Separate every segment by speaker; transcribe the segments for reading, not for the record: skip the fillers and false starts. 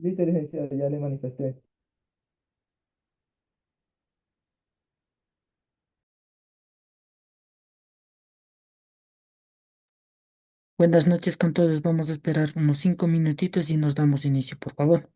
Speaker 1: Listo, licenciado, ya le manifesté.
Speaker 2: Buenas noches con todos. Vamos a esperar unos 5 minutitos y nos damos inicio, por favor.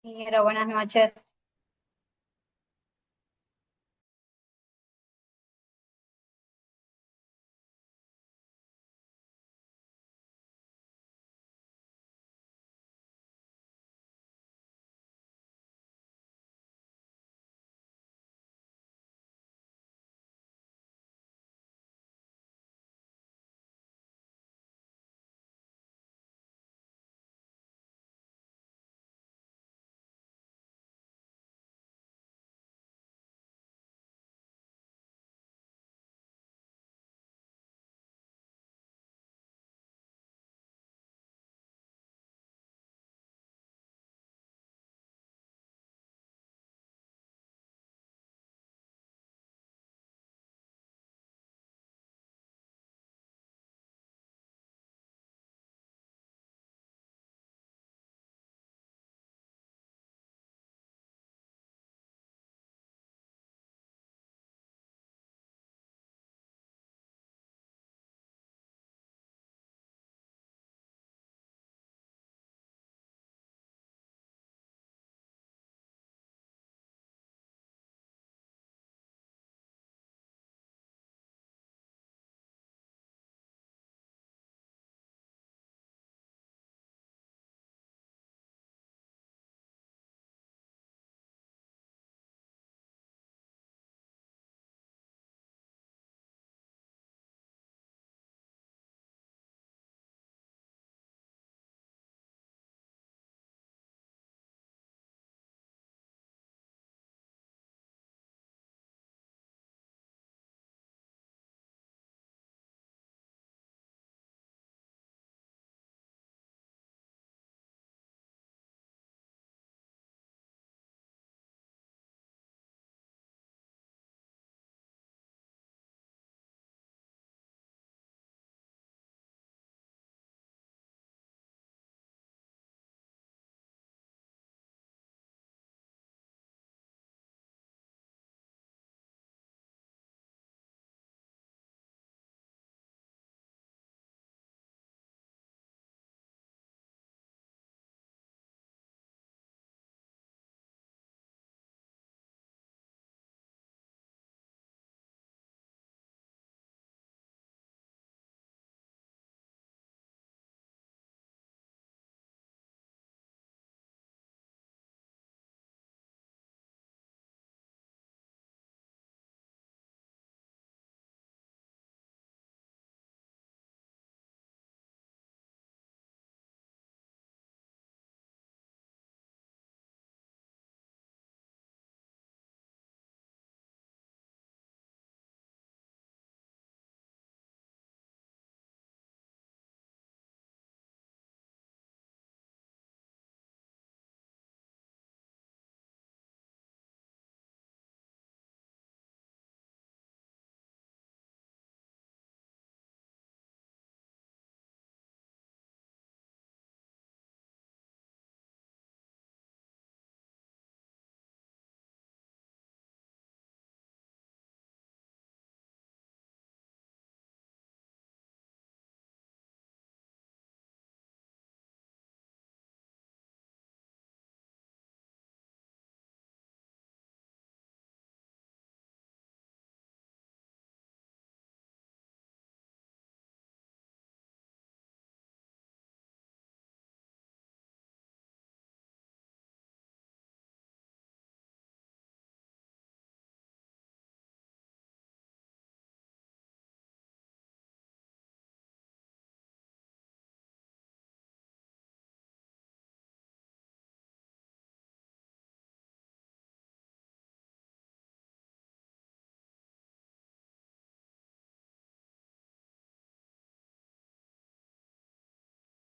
Speaker 3: Ingeniero, buenas noches.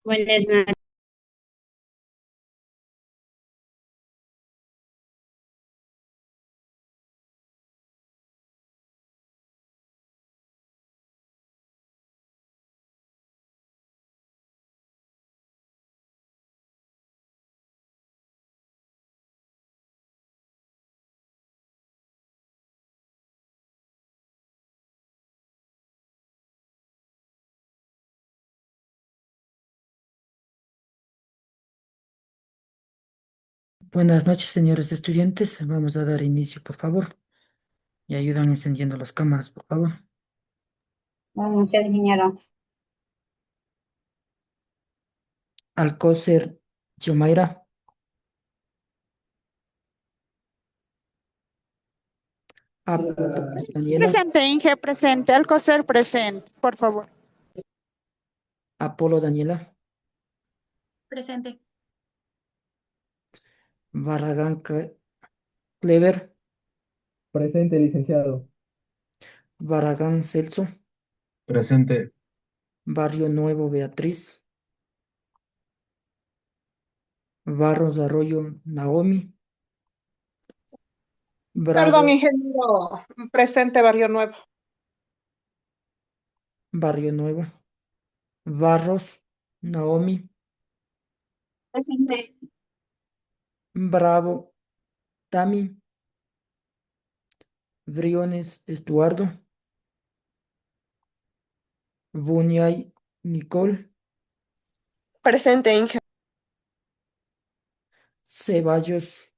Speaker 3: Buenas noches.
Speaker 2: Buenas noches, señores estudiantes. Vamos a dar inicio, por favor. Me ayudan encendiendo las cámaras, por favor.
Speaker 3: Buenas noches, ingeniero.
Speaker 2: Alcócer Yomaira, Daniela,
Speaker 4: Presente, Inge, presente. Alcocer, presente, por favor.
Speaker 2: Apolo Daniela,
Speaker 3: Presente.
Speaker 2: Barragán Clever,
Speaker 1: Presente, licenciado.
Speaker 2: Barragán Celso,
Speaker 5: Presente.
Speaker 2: Barrio Nuevo Beatriz, Barros Arroyo Naomi,
Speaker 4: Perdón,
Speaker 2: Bravo
Speaker 4: ingeniero. Presente, Barrio Nuevo.
Speaker 2: Barrio Nuevo, Barros Naomi,
Speaker 3: Presente.
Speaker 2: Bravo Tami, Briones Estuardo, Buñay Nicole,
Speaker 4: Presente, Inge.
Speaker 2: Ceballos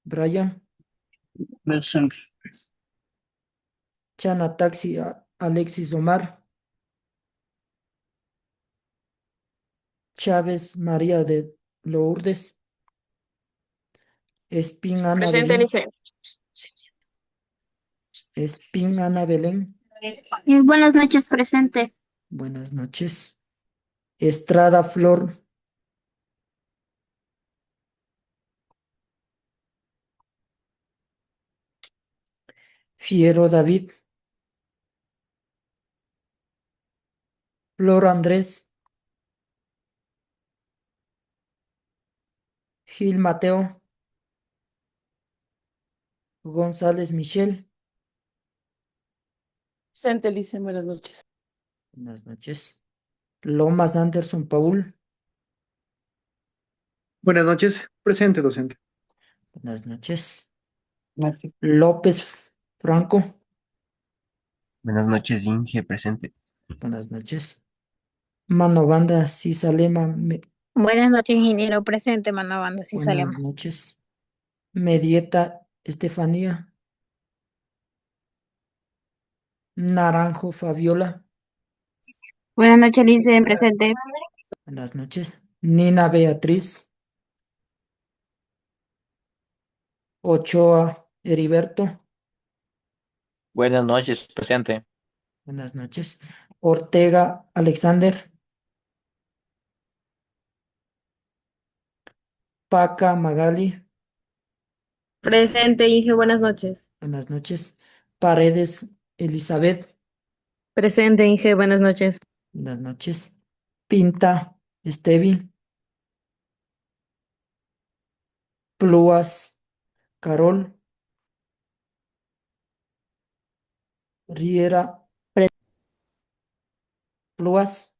Speaker 2: Brian,
Speaker 5: Presente.
Speaker 2: Chana Taxi Alexis Omar, Chávez María de Lourdes, Espín Ana
Speaker 4: Presente,
Speaker 2: Belén,
Speaker 4: Inge.
Speaker 2: Espín Ana Belén,
Speaker 3: Buenas noches, presente.
Speaker 2: buenas noches. Estrada Flor, Fiero David, Flor Andrés, Gil Mateo, González Michel,
Speaker 6: Presente, Lice, buenas noches.
Speaker 2: buenas noches. Lomas Anderson Paul,
Speaker 5: Buenas noches. Presente, docente.
Speaker 2: buenas noches.
Speaker 5: Maxi.
Speaker 2: López Franco,
Speaker 7: Buenas noches, Inge, presente.
Speaker 2: buenas noches. Manobanda Cisalema,
Speaker 3: Buenas noches, ingeniero. Presente, Manabanda, si
Speaker 2: buenas
Speaker 3: salimos.
Speaker 2: noches. Medieta Estefanía, Naranjo Fabiola,
Speaker 3: Buenas noches, Lice, presente.
Speaker 2: buenas noches. Nina Beatriz, Ochoa Heriberto,
Speaker 8: Buenas noches, presente.
Speaker 2: buenas noches. Ortega Alexander, Paca Magali,
Speaker 9: Presente, Inge, buenas noches.
Speaker 2: buenas noches. Paredes Elizabeth,
Speaker 9: Presente, Inge, buenas noches.
Speaker 2: buenas noches. Pinta Estevi, Pluas Carol, Riera Pluas,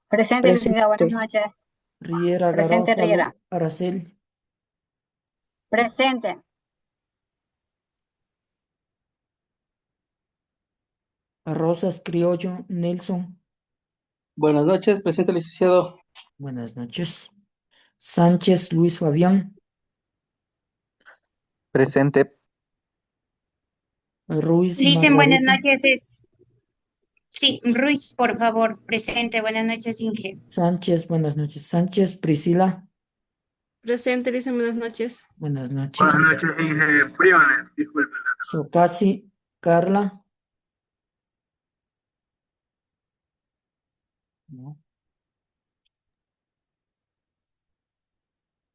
Speaker 3: Presente, licenciado. Buenas
Speaker 2: presente.
Speaker 3: noches.
Speaker 2: Riera
Speaker 3: Presente,
Speaker 2: Garófalo
Speaker 3: Riera.
Speaker 2: Aracel,
Speaker 3: Presente.
Speaker 2: Rosas Criollo Nelson,
Speaker 5: Buenas noches. Presente, licenciado.
Speaker 2: buenas noches. Sánchez Luis Fabián,
Speaker 10: Presente,
Speaker 2: Ruiz
Speaker 3: Dicen buenas
Speaker 2: Margarita,
Speaker 3: noches. Sí, Ruiz, por favor. Presente. Buenas noches, Inge.
Speaker 2: Sánchez, buenas noches. Sánchez Priscila,
Speaker 9: Presente, Lice, buenas noches.
Speaker 2: buenas noches.
Speaker 5: Buenas noches, Inge. Briones. Disculpe.
Speaker 2: Socasi Carla, no.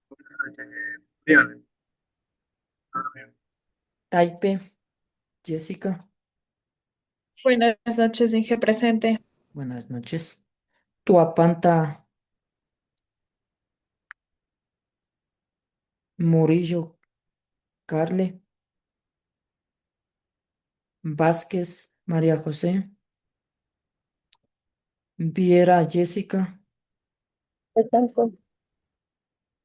Speaker 5: Buenas noches, Briones.
Speaker 2: Taipe Jessica,
Speaker 4: Buenas noches, Inge, presente.
Speaker 2: buenas noches. Tuapanta Murillo Carle, Vázquez María José, Viera Jessica,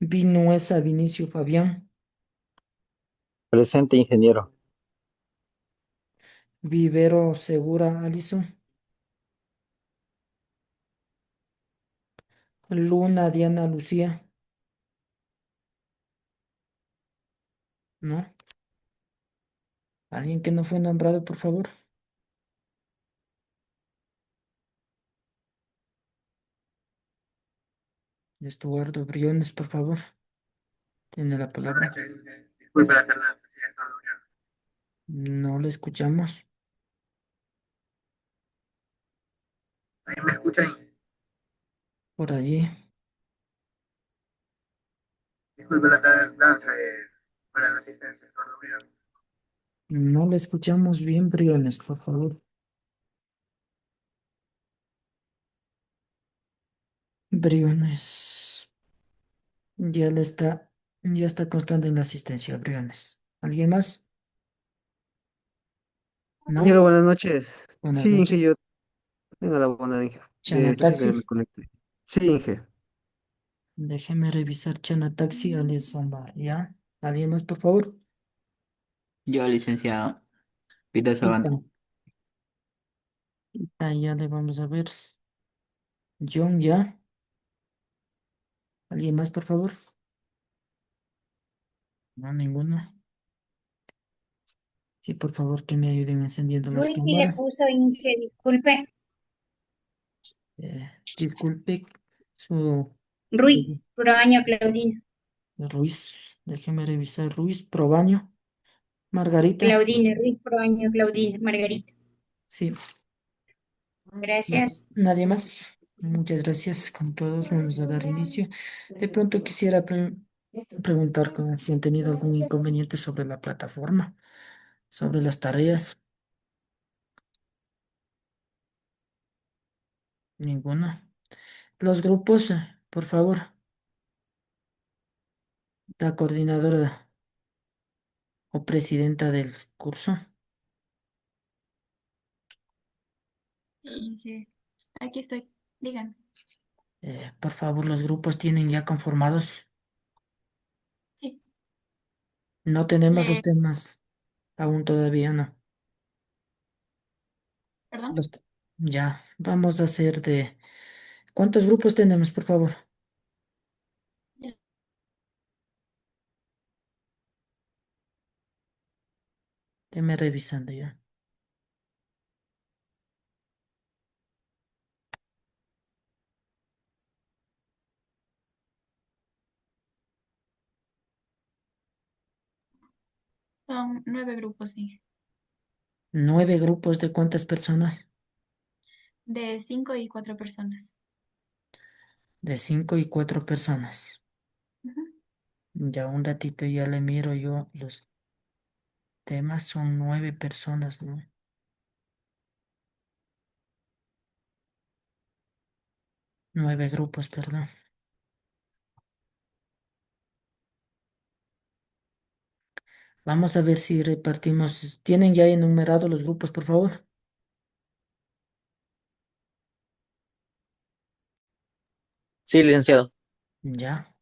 Speaker 2: Vinuesa Vinicio Fabián,
Speaker 10: Presente, ingeniero.
Speaker 2: Vivero Segura Alison, Luna Diana Lucía, ¿no? ¿Alguien que no fue nombrado, por favor? Estuardo Briones, por favor. Tiene la
Speaker 5: Buenas
Speaker 2: palabra.
Speaker 5: noches, Inge. Disculpe la tardanza, sí, en todo bien.
Speaker 2: No le escuchamos.
Speaker 5: ¿Ahí me escucha, Inge?
Speaker 2: Por allí.
Speaker 5: Disculpe la tardanza, para la asistencia, todo bien.
Speaker 2: No le escuchamos bien, Briones, por favor. Briones. Ya está constando en la asistencia, Briones. ¿Alguien más?
Speaker 10: Ingeniero,
Speaker 2: ¿No?
Speaker 10: buenas noches.
Speaker 2: Buenas
Speaker 10: Sí,
Speaker 2: noches.
Speaker 10: Inge, yo tengo la bondad, Inge,
Speaker 2: Chana
Speaker 10: de recién que
Speaker 2: Taxi.
Speaker 10: me conecte. Sí, Inge.
Speaker 2: Déjeme revisar Chana Taxi, alias Omar. ¿Ya? ¿Alguien más, por favor?
Speaker 11: Yo, licenciado Peter
Speaker 2: Ita.
Speaker 11: Sabante.
Speaker 2: Ya le vamos a ver. John, ¿ya? ¿Alguien más, por favor? No, ninguno. Sí, por favor, que me ayuden encendiendo las
Speaker 3: Luis sí le
Speaker 2: cámaras.
Speaker 3: puso Inge, disculpe.
Speaker 2: Disculpe su
Speaker 3: Ruiz, Proaño, Claudina.
Speaker 2: Ruiz. Déjeme revisar. Ruiz, Probaño, Margarita.
Speaker 3: Claudina, Ruiz, Proaño, Claudina, Margarita.
Speaker 2: Sí,
Speaker 3: Gracias.
Speaker 2: nadie más. Muchas gracias. Con todos vamos a dar inicio. De pronto quisiera preguntar si han tenido algún inconveniente sobre la plataforma, sobre las tareas. Ninguno. Los grupos, por favor. La coordinadora o presidenta del curso.
Speaker 12: Inge, aquí estoy, digan.
Speaker 2: Por favor, los grupos tienen ya conformados.
Speaker 12: Sí.
Speaker 2: No tenemos los
Speaker 12: Le,
Speaker 2: temas, aún todavía no.
Speaker 12: perdón.
Speaker 2: Los ya, vamos a hacer de... ¿Cuántos grupos tenemos, por favor?
Speaker 12: Ya.
Speaker 2: Deme revisando ya.
Speaker 12: Son 9 grupos, Inge.
Speaker 2: 9 grupos de cuántas personas?
Speaker 12: De 5 y 4 personas.
Speaker 2: De 5 y 4 personas.
Speaker 12: Ujú.
Speaker 2: Ya un ratito ya le miro yo los temas, son 9 personas, ¿no? 9 grupos, perdón. Vamos a ver si repartimos. ¿Tienen ya enumerados los grupos, por favor?
Speaker 8: Sí, licenciado.
Speaker 2: Ya.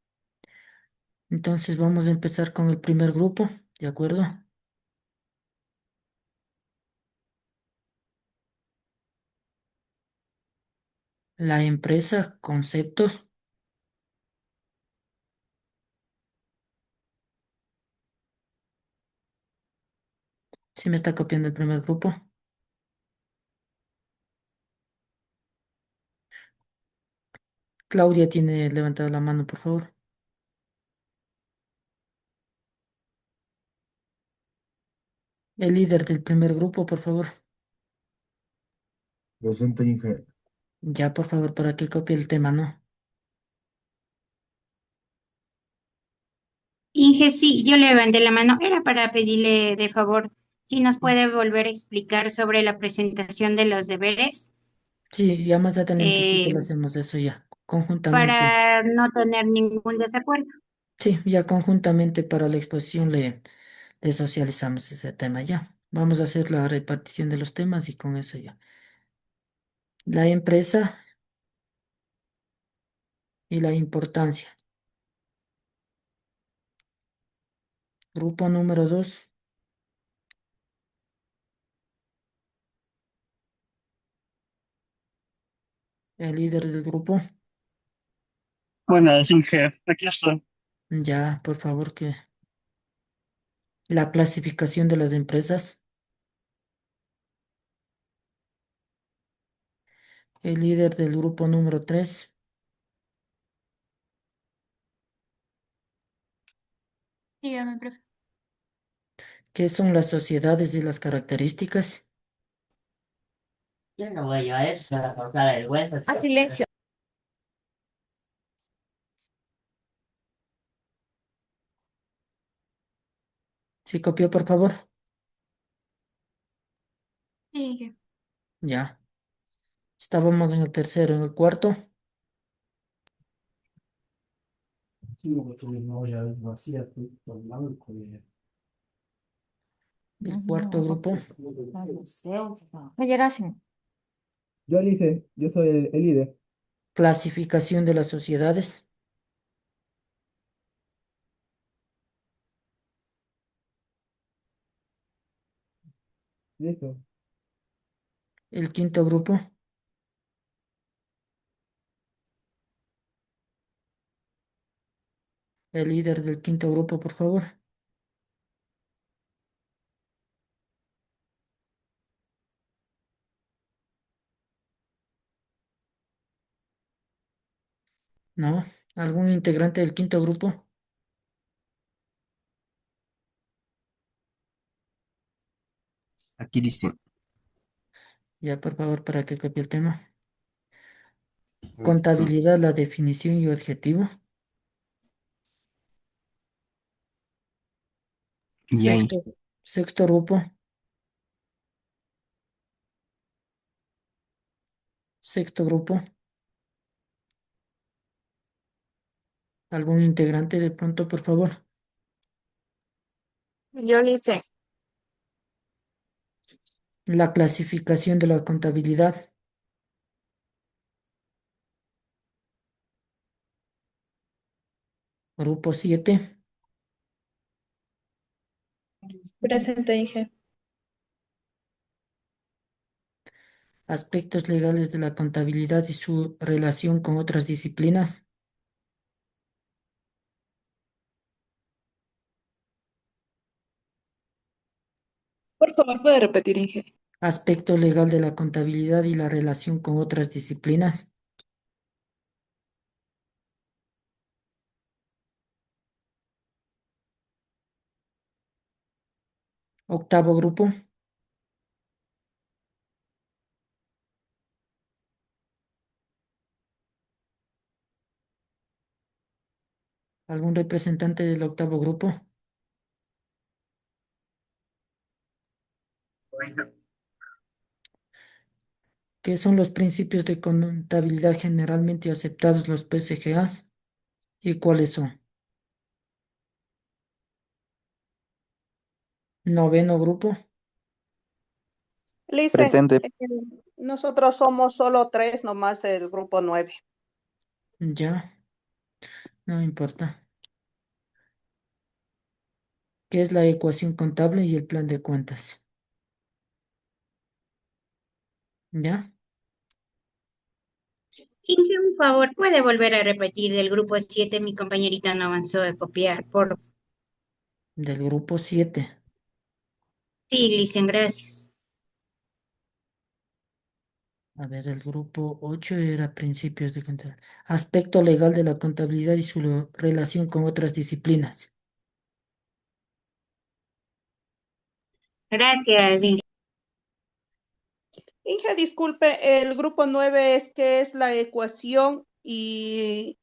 Speaker 2: Entonces vamos a empezar con el primer grupo, ¿de acuerdo? La empresa, conceptos. ¿Sí me está copiando el primer grupo? Claudia tiene levantada la mano, por favor. El líder del primer grupo, por favor.
Speaker 13: Presente, Inge.
Speaker 2: Ya, por favor, para que copie el tema, ¿no?
Speaker 3: Inge, sí, yo le levanté la mano. Era para pedirle de favor si nos puede volver a explicar sobre la presentación de los deberes,
Speaker 2: Sí, ya más adelantito
Speaker 3: eh,
Speaker 2: le hacemos eso ya, conjuntamente.
Speaker 3: para no tener ningún desacuerdo.
Speaker 2: Sí, ya conjuntamente para la exposición le socializamos ese tema ya. Vamos a hacer la repartición de los temas y con eso ya. La empresa y la importancia. Grupo número 2, el líder del grupo.
Speaker 13: Buenas, Inge. Aquí estoy.
Speaker 2: Ya, por favor, que la clasificación de las empresas. El líder del grupo número 3.
Speaker 12: Dígame, profe.
Speaker 2: ¿Qué son las sociedades y las características?
Speaker 9: Yo no voy a eso para causar vergüenza. Ah, silencio.
Speaker 2: ¿Sí copió, por favor?
Speaker 12: Sí, Inge.
Speaker 2: Ya. Estábamos en el tercero, en el cuarto. El cuarto grupo.
Speaker 9: Ayer hacen.
Speaker 1: Yo lo hice, yo soy el líder.
Speaker 2: Clasificación de las sociedades.
Speaker 1: Listo.
Speaker 2: El quinto grupo. El líder del quinto grupo, por favor. ¿No? ¿Algún integrante del quinto grupo?
Speaker 7: Aquí dice,
Speaker 2: Ya, por favor, para que copie el tema.
Speaker 7: mm,
Speaker 2: Contabilidad, la definición y objetivo.
Speaker 7: ya Inge.
Speaker 2: Sexto grupo. Sexto grupo. ¿Algún integrante de pronto, por favor?
Speaker 4: Yo lo hice.
Speaker 2: La clasificación de la contabilidad. Grupo 7.
Speaker 6: Presente, Inge.
Speaker 2: Aspectos legales de la contabilidad y su relación con otras disciplinas.
Speaker 6: Por favor, puede repetir, Inge.
Speaker 2: Aspecto legal de la contabilidad y la relación con otras disciplinas. Octavo grupo. ¿Algún representante del octavo grupo? ¿Qué son los principios de contabilidad generalmente aceptados, los PCGAs? ¿Y cuáles son? Noveno grupo.
Speaker 4: Lice,
Speaker 10: Presente.
Speaker 4: nosotros somos solo 3 nomás del grupo 9.
Speaker 2: Ya, no importa. ¿Qué es la ecuación contable y el plan de cuentas? ¿Ya?
Speaker 3: Inge, un favor, ¿puede volver a repetir del grupo 7? Mi compañerita no avanzó a copiar, por
Speaker 2: Del grupo 7.
Speaker 3: sí, Licen, gracias.
Speaker 2: A ver, el grupo 8 era principios de contabilidad. Aspecto legal de la contabilidad y su relación con otras disciplinas.
Speaker 3: Gracias, Inge.
Speaker 4: Inge, disculpe, el grupo 9 es que es la ecuación y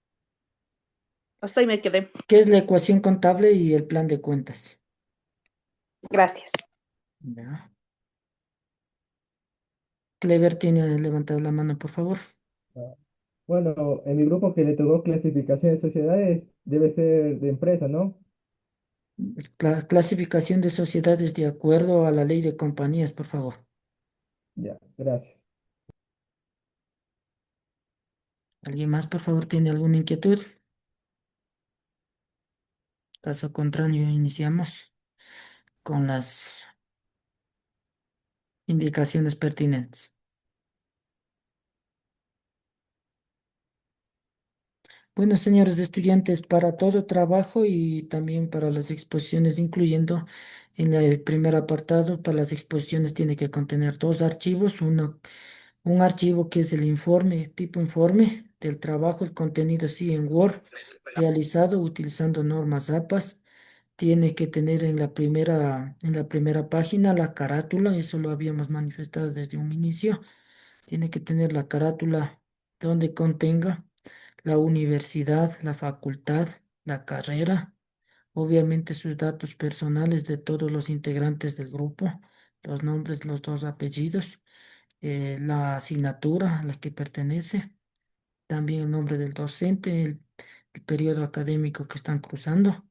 Speaker 4: hasta ahí me quedé.
Speaker 2: ¿Qué es la ecuación contable y el plan de cuentas?
Speaker 4: Gracias.
Speaker 2: Ya. Clever tiene levantado la mano, por favor.
Speaker 1: Bueno, en mi grupo que le tocó clasificación de sociedades debe ser de empresa, ¿no?
Speaker 2: Clasificación de sociedades de acuerdo a la ley de compañías, por favor.
Speaker 1: Ya, gracias.
Speaker 2: ¿Alguien más, por favor, tiene alguna inquietud? Caso contrario, iniciamos con las indicaciones pertinentes. Bueno, señores estudiantes, para todo trabajo y también para las exposiciones, incluyendo en el primer apartado, para las exposiciones tiene que contener dos archivos, un archivo que es el informe, tipo informe del trabajo, el contenido sí en Word, realizado utilizando normas APAS. Tiene que tener en la primera página la carátula, eso lo habíamos manifestado desde un inicio. Tiene que tener la carátula donde contenga la universidad, la facultad, la carrera, obviamente sus datos personales de todos los integrantes del grupo, los nombres, los dos apellidos, la asignatura a la que pertenece, también el nombre del docente, el periodo académico que están cruzando.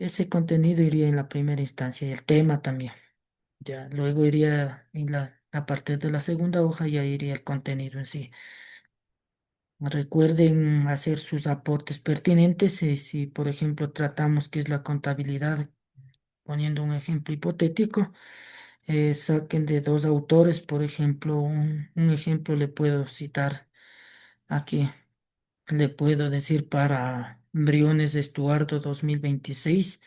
Speaker 2: Ese contenido iría en la primera instancia y el tema también. Ya, luego iría a partir de la segunda hoja, ya iría el contenido en sí. Recuerden hacer sus aportes pertinentes. Si, por ejemplo, tratamos que es la contabilidad, poniendo un ejemplo hipotético, saquen de dos autores, por ejemplo, un ejemplo le puedo citar aquí. Le puedo decir para Briones Estuardo 2026,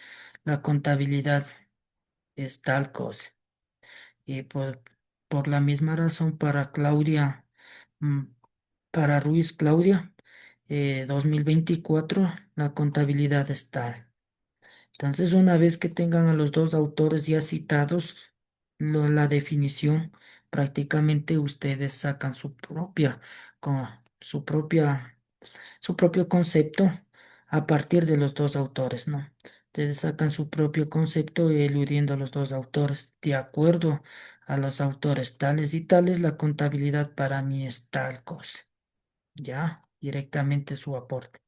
Speaker 2: la contabilidad es tal cosa. Y por la misma razón, para Claudia, mm, para Ruiz Claudia, 2024, la contabilidad es tal. Entonces, una vez que tengan a los dos autores ya citados, la definición, prácticamente ustedes sacan con, su propia su propio concepto a partir de los dos autores, ¿no? Ustedes sacan su propio concepto eludiendo a los dos autores. De acuerdo a los autores tales y tales, la contabilidad para mí es tal cosa. Ya, directamente su aporte.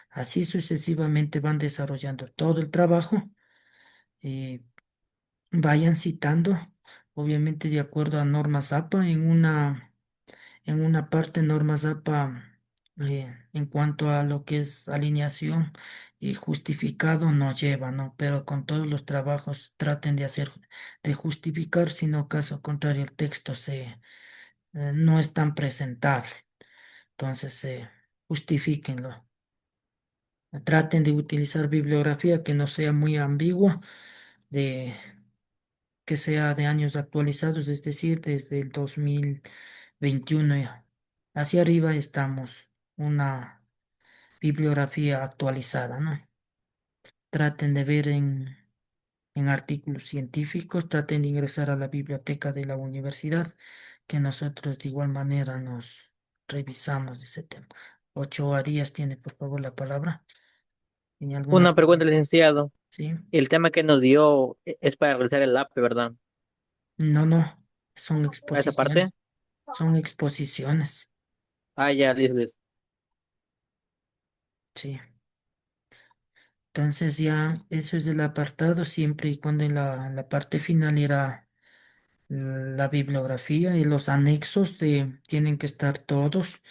Speaker 2: Así sucesivamente van desarrollando todo el trabajo y vayan citando, obviamente de acuerdo a normas APA, en una parte normas APA en cuanto a lo que es alineación y justificado no lleva, ¿no? Pero con todos los trabajos traten de justificar, sino caso contrario el texto no es tan presentable. Entonces, justifíquenlo. Traten de utilizar bibliografía que no sea muy ambigua, de, que sea de años actualizados, es decir, desde el 2021 ya. Hacia arriba estamos, una bibliografía actualizada, ¿no? Traten de ver en artículos científicos, traten de ingresar a la biblioteca de la universidad, que nosotros de igual manera nos revisamos ese tema. Ochoa Díaz tiene, por favor, la palabra. ¿Tiene alguna?
Speaker 8: Una pregunta, licenciado.
Speaker 2: Sí.
Speaker 8: El tema que nos dio es para realizar el AP, ¿verdad?
Speaker 2: No, no, son
Speaker 8: ¿A esa parte?
Speaker 2: exposiciones, son exposiciones,
Speaker 8: Ah, ya, listo, listo.
Speaker 2: sí. Entonces ya eso es del apartado, siempre y cuando en la parte final irá la bibliografía y los anexos tienen que estar todos.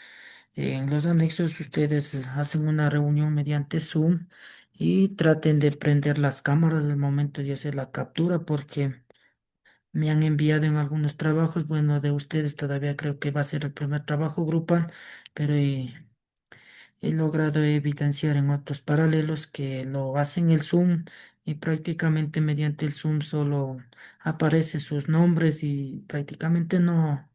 Speaker 2: En los anexos ustedes hacen una reunión mediante Zoom y traten de prender las cámaras al momento de hacer la captura porque me han enviado en algunos trabajos, bueno, de ustedes todavía creo que va a ser el primer trabajo grupal, pero he logrado evidenciar en otros paralelos que lo hacen el Zoom y prácticamente mediante el Zoom solo aparecen sus nombres y prácticamente no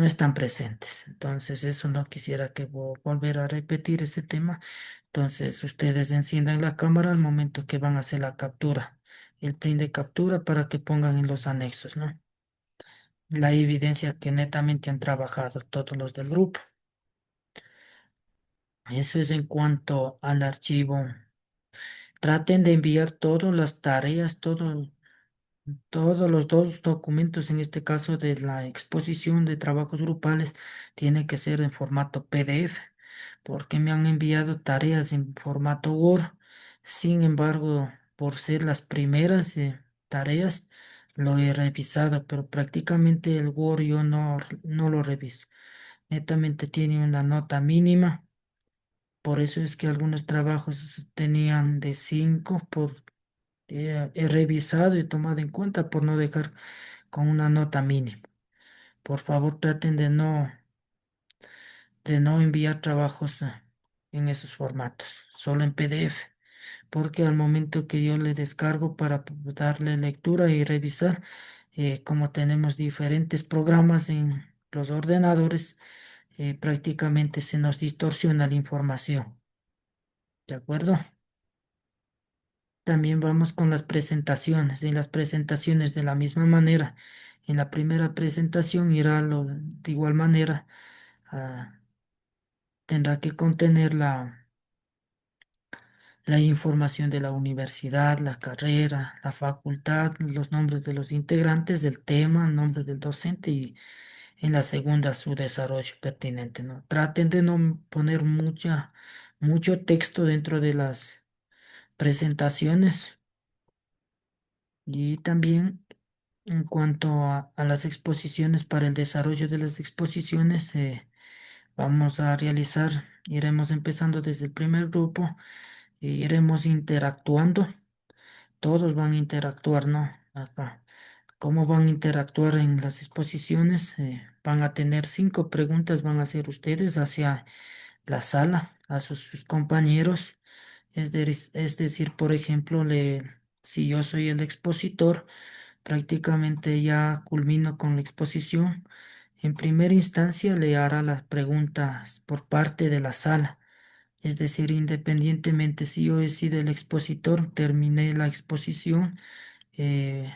Speaker 2: están presentes. Entonces, eso no quisiera que volver a repetir ese tema. Entonces, ustedes enciendan la cámara al momento que van a hacer la captura, el print de captura para que pongan en los anexos, ¿no? La evidencia que netamente han trabajado todos los del grupo. Eso es en cuanto al archivo. Traten de enviar todas las tareas, todo. Todos los dos documentos, en este caso de la exposición de trabajos grupales, tiene que ser en formato PDF, porque me han enviado tareas en formato Word. Sin embargo, por ser las primeras tareas, lo he revisado, pero prácticamente el Word yo no lo reviso. Netamente tiene una nota mínima. Por eso es que algunos trabajos tenían de 5 he revisado y tomado en cuenta por no dejar con una nota mínima. Por favor, traten de no enviar trabajos en esos formatos, solo en PDF, porque al momento que yo le descargo para darle lectura y revisar, como tenemos diferentes programas en los ordenadores, prácticamente se nos distorsiona la información. ¿De acuerdo? También vamos con las presentaciones. En las presentaciones de la misma manera. En la primera presentación irá de igual manera. ah, Tendrá que contener la información de la universidad, la carrera, la facultad, los nombres de los integrantes del tema, el nombre del docente y en la segunda su desarrollo pertinente, ¿no? Traten de no poner mucho texto dentro de las presentaciones y también en cuanto a las exposiciones, para el desarrollo de las exposiciones, vamos a realizar, iremos empezando desde el primer grupo e iremos interactuando. Todos van a interactuar, ¿no? Acá. ¿Cómo van a interactuar en las exposiciones? Van a tener 5 preguntas, van a hacer ustedes hacia la sala, a sus compañeros. Es decir, por ejemplo, si yo soy el expositor, prácticamente ya culmino con la exposición. En primera instancia le hará las preguntas por parte de la sala. Es decir, independientemente si yo he sido el expositor, terminé la exposición, eh,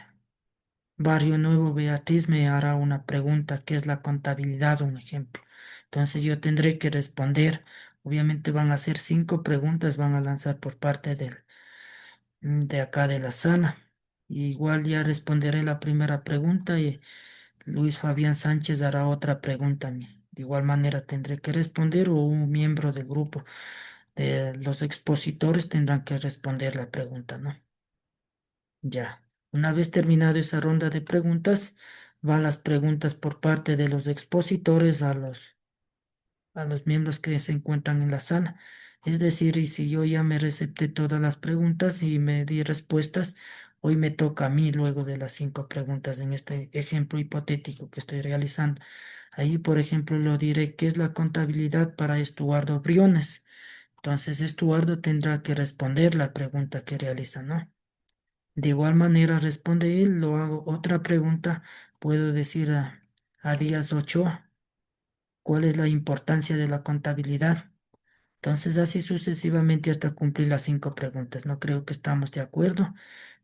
Speaker 2: Barrio Nuevo Beatriz me hará una pregunta, ¿qué es la contabilidad? Un ejemplo. Entonces yo tendré que responder. Obviamente van a ser 5 preguntas, van a lanzar por parte de acá de la sala. Igual ya responderé la primera pregunta y Luis Fabián Sánchez hará otra pregunta a mí. De igual manera tendré que responder o un miembro del grupo de los expositores tendrán que responder la pregunta, ¿no? Ya. Una vez terminado esa ronda de preguntas, van las preguntas por parte de los expositores a los miembros que se encuentran en la sala. Es decir, y si yo ya me recepté todas las preguntas y me di respuestas, hoy me toca a mí luego de las 5 preguntas en este ejemplo hipotético que estoy realizando. Ahí, por ejemplo, lo diré, ¿qué es la contabilidad para Estuardo Briones? Entonces, Estuardo tendrá que responder la pregunta que realiza, ¿no? De igual manera responde él, lo hago otra pregunta, puedo decir a Díaz Ochoa, ¿cuál es la importancia de la contabilidad? Entonces así sucesivamente hasta cumplir las 5 preguntas. No creo que estamos de acuerdo.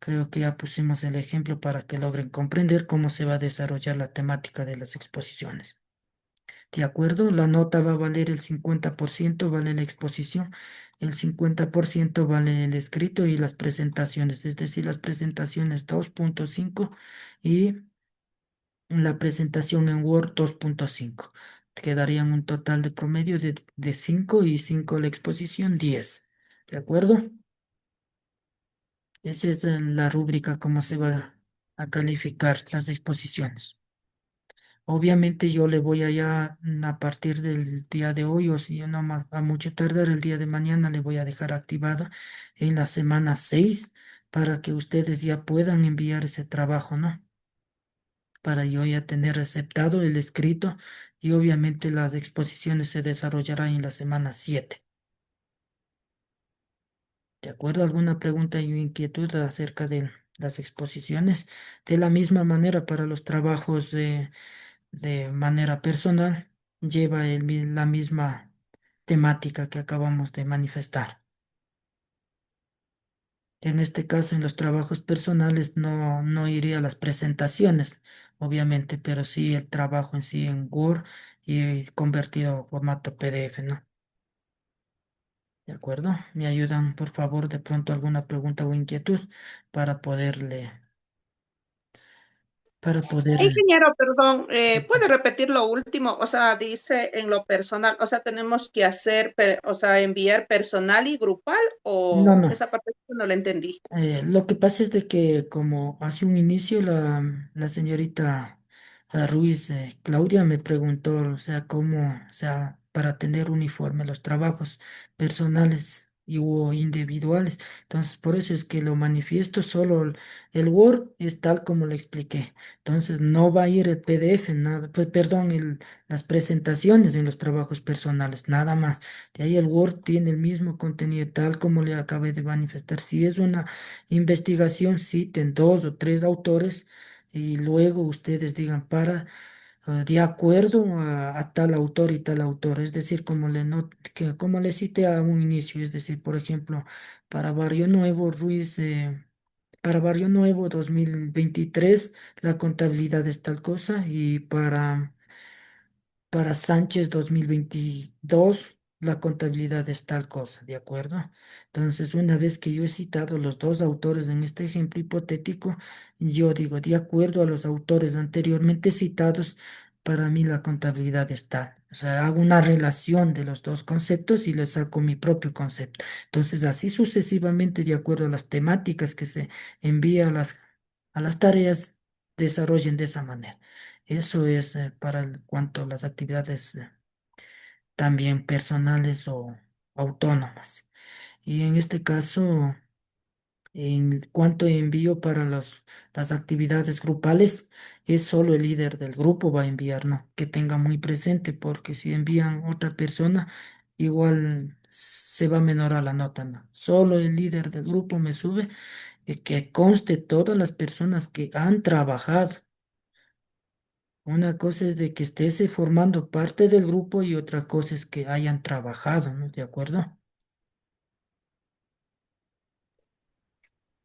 Speaker 2: Creo que ya pusimos el ejemplo para que logren comprender cómo se va a desarrollar la temática de las exposiciones. ¿De acuerdo? La nota va a valer el 50%, vale la exposición, el 50% vale el escrito y las presentaciones, es decir, las presentaciones 2.5 y la presentación en Word 2.5. Quedarían un total de promedio de 5 y 5 la exposición, 10. ¿De acuerdo? Esa es la rúbrica, cómo se va a calificar las exposiciones. Obviamente yo le voy allá a partir del día de hoy o si no más a mucho tardar el día de mañana le voy a dejar activada en la semana 6 para que ustedes ya puedan enviar ese trabajo, ¿no? Para yo ya tener receptado el escrito y obviamente las exposiciones se desarrollarán en la semana 7. ¿De acuerdo? ¿Alguna pregunta y inquietud acerca de las exposiciones? De la misma manera para los trabajos de manera personal, lleva la misma temática que acabamos de manifestar. En este caso, en los trabajos personales no iría a las presentaciones, obviamente, pero sí el trabajo en sí en Word y convertido a formato PDF, ¿no? ¿De acuerdo? ¿Me ayudan, por favor, de pronto alguna pregunta o inquietud para poderle para poder...
Speaker 4: Ingeniero, perdón, ¿puede repetir lo último? O sea, dice en lo personal, o sea, tenemos que hacer, o sea, enviar personal y grupal,
Speaker 2: No,
Speaker 4: o
Speaker 2: no.
Speaker 4: esa parte no la entendí.
Speaker 2: Lo que pasa es de que como hace un inicio la señorita Ruiz, Claudia me preguntó, o sea, cómo, o sea, para tener uniforme los trabajos personales y o individuales. Entonces, por eso es que lo manifiesto, solo el Word es tal como lo expliqué. Entonces, no va a ir el PDF, nada, pues, perdón, las presentaciones en los trabajos personales, nada más. De ahí el Word tiene el mismo contenido tal como le acabé de manifestar. Si es una investigación, citen dos o tres autores y luego ustedes digan de acuerdo a tal autor y tal autor, es decir, como le cité a un inicio, es decir, por ejemplo, para Barrio Nuevo, para Barrio Nuevo 2023 la contabilidad es tal cosa y para Sánchez 2022 la contabilidad es tal cosa, ¿de acuerdo? Entonces, una vez que yo he citado los dos autores en este ejemplo hipotético, yo digo, de acuerdo a los autores anteriormente citados, para mí la contabilidad es tal. O sea, hago una relación de los dos conceptos y le saco mi propio concepto. Entonces, así sucesivamente, de acuerdo a las temáticas que se envía a las tareas, desarrollen de esa manera. Eso es para cuanto a las actividades también personales o autónomas. Y en este caso, en cuanto a envío para las actividades grupales, es solo el líder del grupo va a enviar, ¿no? Que tenga muy presente, porque si envían otra persona, igual se va a menorar la nota, ¿no? Solo el líder del grupo me sube, que conste todas las personas que han trabajado. Una cosa es de que estés formando parte del grupo y otra cosa es que hayan trabajado, ¿no? ¿De acuerdo?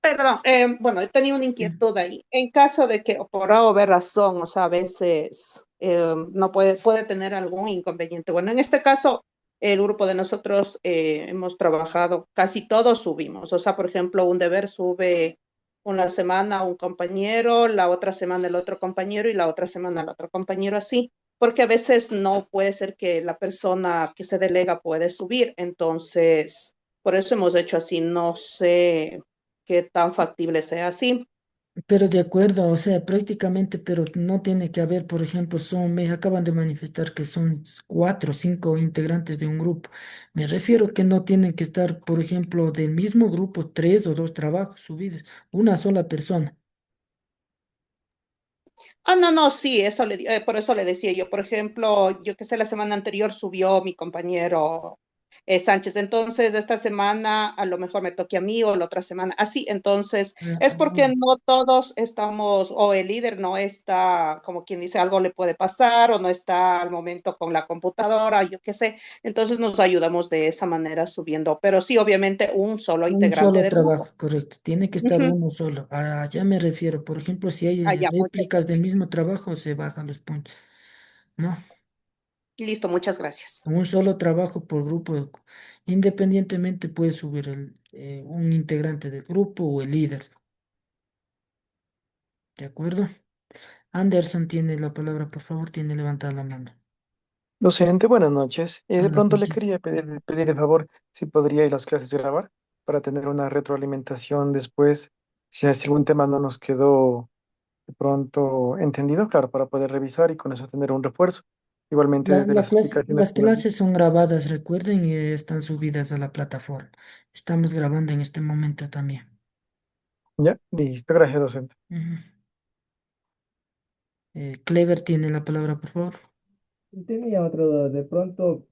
Speaker 4: Perdón, bueno, he tenido una inquietud ahí. En caso de que por A o B razón, o sea, a veces no puede tener algún inconveniente. Bueno, en este caso, el grupo de nosotros hemos trabajado, casi todos subimos. O sea, por ejemplo, un deber sube una semana un compañero, la otra semana el otro compañero y la otra semana el otro compañero, así. Porque a veces no puede ser que la persona que se delega puede subir. Entonces, por eso hemos hecho así. No sé qué tan factible sea así.
Speaker 2: Pero de acuerdo, o sea, prácticamente, pero no tiene que haber, por ejemplo, me acaban de manifestar que son cuatro o cinco integrantes de un grupo. Me refiero que no tienen que estar, por ejemplo, del mismo grupo, tres o dos trabajos subidos, una sola persona.
Speaker 4: Ah, no, no, sí, por eso le decía yo. Por ejemplo, yo que sé, la semana anterior subió mi compañero Sánchez. Entonces, esta semana a lo mejor me toque a mí o la otra semana. Así, entonces, es porque no todos estamos, o el líder no está, como quien dice, algo le puede pasar, o no está al momento con la computadora, yo qué sé. Entonces, nos ayudamos de esa manera subiendo. Pero sí, obviamente, un solo
Speaker 2: Un
Speaker 4: integrante
Speaker 2: solo
Speaker 4: del grupo.
Speaker 2: trabajo, correcto. Tiene que estar
Speaker 4: Ujú.
Speaker 2: uno solo. Ya me refiero, por ejemplo, si hay
Speaker 4: Ah, ya, muchas
Speaker 2: réplicas del
Speaker 4: gracias.
Speaker 2: mismo trabajo, se bajan los puntos. ¿No?
Speaker 4: Listo, muchas gracias.
Speaker 2: Un solo trabajo por grupo, independientemente puede subir un integrante del grupo o el líder, ¿de acuerdo? Anderson tiene la palabra, por favor, tiene levantada la mano.
Speaker 13: Docente, buenas noches. De
Speaker 2: Buenas
Speaker 13: pronto le
Speaker 2: noches.
Speaker 13: quería pedir el favor si podría ir las clases grabar para tener una retroalimentación después, si hay algún tema no nos quedó de pronto entendido, claro, para poder revisar y con eso tener un refuerzo. Igualmente de las explicaciones
Speaker 2: Las
Speaker 13: que nos
Speaker 2: clases son grabadas, recuerden, y están subidas a la plataforma. Estamos grabando en este momento también.
Speaker 13: Ya, listo, gracias, docente.
Speaker 2: Ujú. Clever tiene la palabra, por favor.
Speaker 1: Tenía otra duda. De pronto,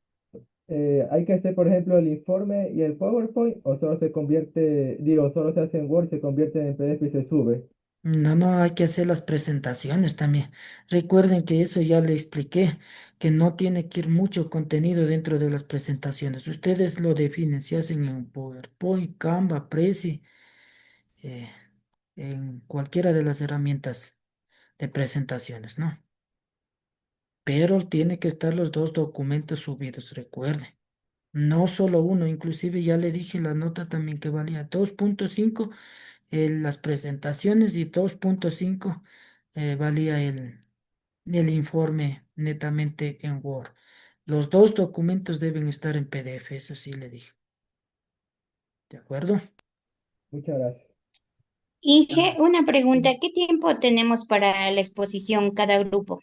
Speaker 1: hay que hacer, por ejemplo, el informe y el PowerPoint, o solo se convierte, digo, solo se hace en Word, se convierte en PDF y se sube.
Speaker 2: No, no, hay que hacer las presentaciones también. Recuerden que eso ya le expliqué, que no tiene que ir mucho contenido dentro de las presentaciones. Ustedes lo definen, si hacen en PowerPoint, Canva, Prezi, eh, en cualquiera de las herramientas de presentaciones, ¿no? Pero tiene que estar los dos documentos subidos, recuerden. No solo uno, inclusive ya le dije la nota también que valía 2.5 las presentaciones y 2.5 valía el informe netamente en Word. Los dos documentos deben estar en PDF, eso sí le dije. ¿De acuerdo?
Speaker 1: Muchas gracias.
Speaker 3: Inge, una pregunta, ¿qué tiempo tenemos para la exposición cada grupo?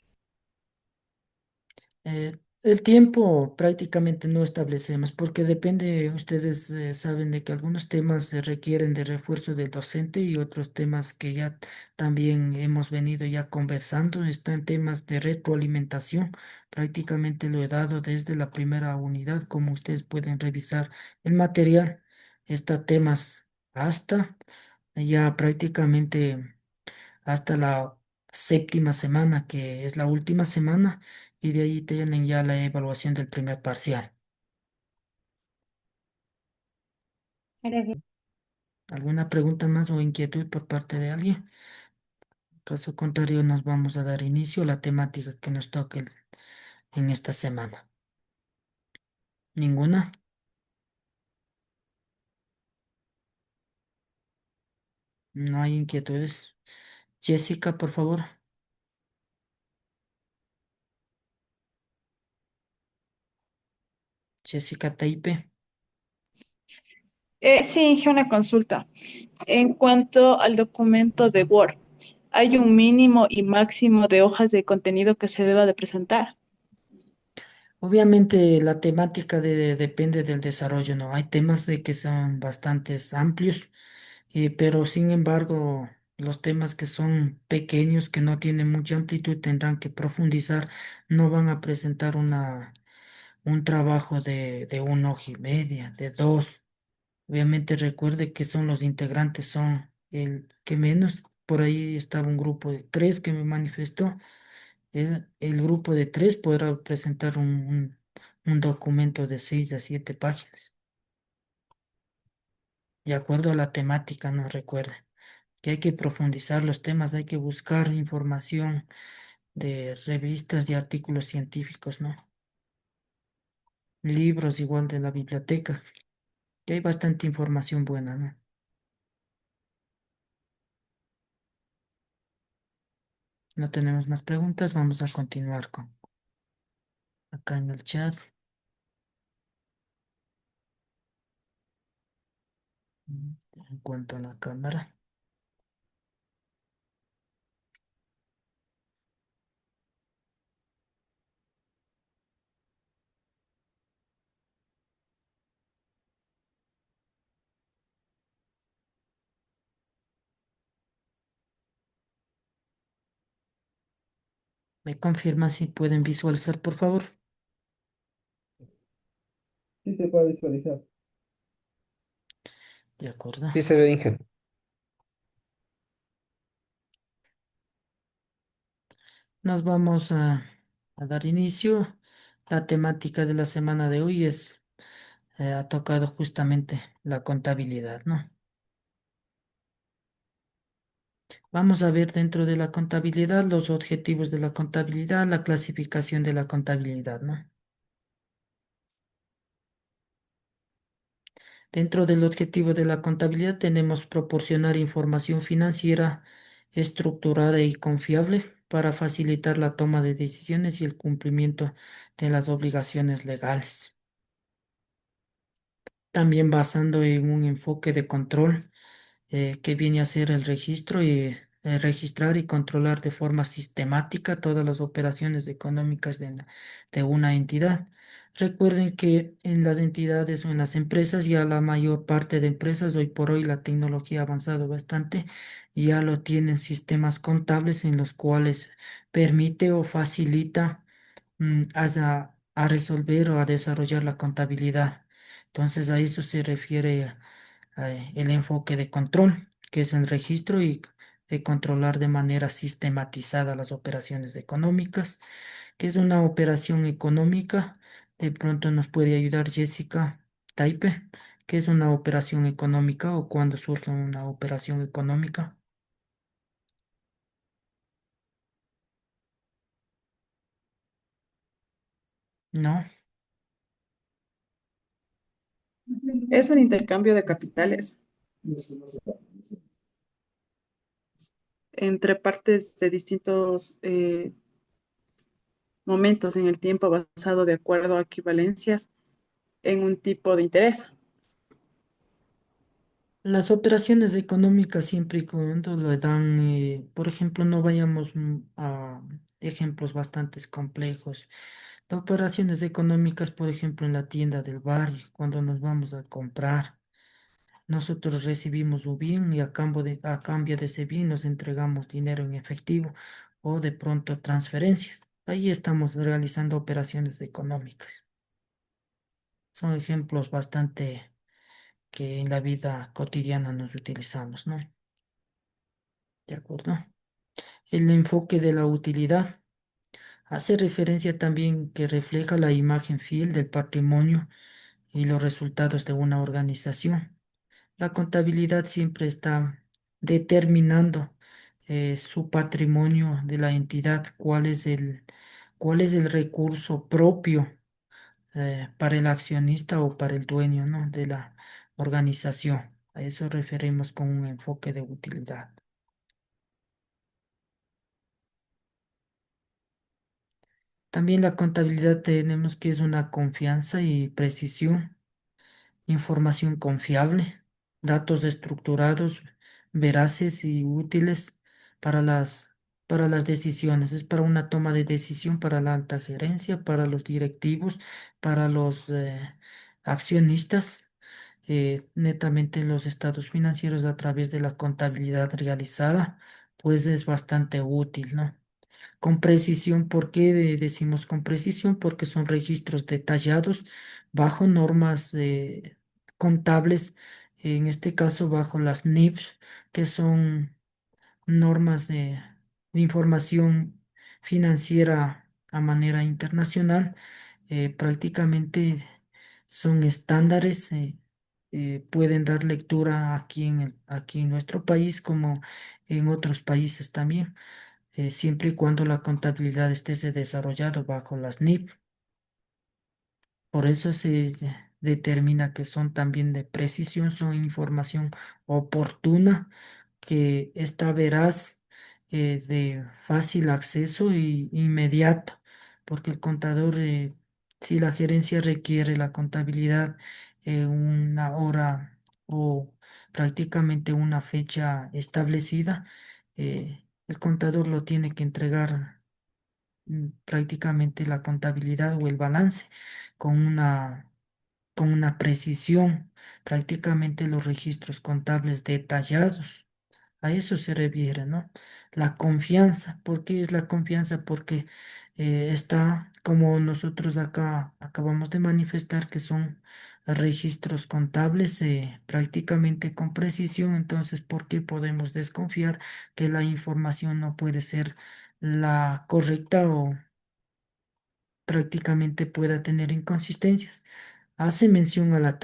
Speaker 2: El tiempo prácticamente no establecemos porque depende, ustedes saben de que algunos temas se requieren de refuerzo del docente y otros temas que ya también hemos venido ya conversando, están temas de retroalimentación. Prácticamente lo he dado desde la primera unidad, como ustedes pueden revisar el material, está temas hasta ya prácticamente hasta la séptima semana, que es la última semana, y de ahí tienen ya la evaluación del primer parcial.
Speaker 3: Gracias.
Speaker 2: ¿Alguna pregunta más o inquietud por parte de alguien? Caso contrario, nos vamos a dar inicio a la temática que nos toque en esta semana. ¿Ninguna? No hay inquietudes. Jessica, por favor. Jessica Taipe.
Speaker 6: Sí, Inge, una consulta. En cuanto al documento de Word, ¿hay un mínimo y máximo de hojas de contenido que se deba de presentar?
Speaker 2: Obviamente la temática depende del desarrollo, ¿no? Hay temas de que son bastantes amplios, pero sin embargo los temas que son pequeños, que no tienen mucha amplitud, tendrán que profundizar, no van a presentar un trabajo de una hoja y media, de dos. Obviamente recuerde que son los integrantes, son el que menos, por ahí estaba un grupo de tres que me manifestó. El grupo de tres podrá presentar un documento de 6 a 7 páginas, de acuerdo a la temática, no recuerde que hay que profundizar los temas, hay que buscar información de revistas y artículos científicos, ¿no? Libros igual de la biblioteca, que hay bastante información buena, ¿no? No tenemos más preguntas, vamos a continuar con acá en el chat. En cuanto a la cámara. ¿Me confirma si pueden visualizar, por favor?
Speaker 1: Sí se puede visualizar.
Speaker 2: De acuerdo.
Speaker 10: Sí se ve, Inge.
Speaker 2: Nos vamos a dar inicio. La temática de la semana de hoy ha tocado justamente la contabilidad, ¿no? Vamos a ver dentro de la contabilidad los objetivos de la contabilidad, la clasificación de la contabilidad, ¿no? Dentro del objetivo de la contabilidad tenemos proporcionar información financiera estructurada y confiable para facilitar la toma de decisiones y el cumplimiento de las obligaciones legales. También basando en un enfoque de control que viene a ser el registro y registrar y controlar de forma sistemática todas las operaciones económicas de una entidad. Recuerden que en las entidades o en las empresas, ya la mayor parte de empresas, hoy por hoy la tecnología ha avanzado bastante, ya lo tienen sistemas contables en los cuales permite o facilita a resolver o a desarrollar la contabilidad. Entonces a eso se refiere el enfoque de control, que es el registro y de controlar de manera sistematizada las operaciones económicas. ¿Que es una operación económica? De pronto nos puede ayudar Jessica Taipe. ¿Qué es una operación económica o cuándo surge una operación económica? No.
Speaker 6: Es un intercambio de capitales. entre partes de distintos momentos en el tiempo basado de acuerdo a equivalencias en un tipo de interés.
Speaker 2: Las operaciones económicas siempre y cuando lo dan, por ejemplo, no vayamos a ejemplos bastante complejos. Las operaciones económicas, por ejemplo, en la tienda del barrio, cuando nos vamos a comprar, nosotros recibimos un bien y a cambio de ese bien nos entregamos dinero en efectivo o de pronto transferencias. Ahí estamos realizando operaciones económicas. Son ejemplos bastante que en la vida cotidiana nos utilizamos, ¿no? ¿De acuerdo? El enfoque de la utilidad hace referencia también que refleja la imagen fiel del patrimonio y los resultados de una organización. La contabilidad siempre está determinando su patrimonio de la entidad, cuál es el recurso propio para el accionista o para el dueño, ¿no? de la organización. A eso referimos con un enfoque de utilidad. También la contabilidad tenemos que es una confianza y precisión, información confiable, datos estructurados, veraces y útiles para para las decisiones. Es para una toma de decisión para la alta gerencia, para los directivos, para los accionistas, netamente los estados financieros a través de la contabilidad realizada, pues es bastante útil, ¿no? Con precisión, ¿por qué decimos con precisión? Porque son registros detallados bajo normas contables, en este caso bajo las NIPS, que son normas de información financiera a manera internacional. Prácticamente son estándares, pueden dar lectura aquí aquí en nuestro país como en otros países también, siempre y cuando la contabilidad esté desarrollado bajo las NIP. Por eso se determina que son también de precisión, son información oportuna, que está veraz, de fácil acceso y inmediato, porque el contador, si la gerencia requiere la contabilidad una hora o prácticamente una fecha establecida, el contador lo tiene que entregar prácticamente la contabilidad o el balance con con una precisión, prácticamente los registros contables detallados. A eso se refiere, ¿no? La confianza. ¿Por qué es la confianza? Porque está, como nosotros acá acabamos de manifestar, que son registros contables prácticamente con precisión. Entonces, ¿por qué podemos desconfiar que la información no puede ser la correcta o prácticamente pueda tener inconsistencias? Hace mención a la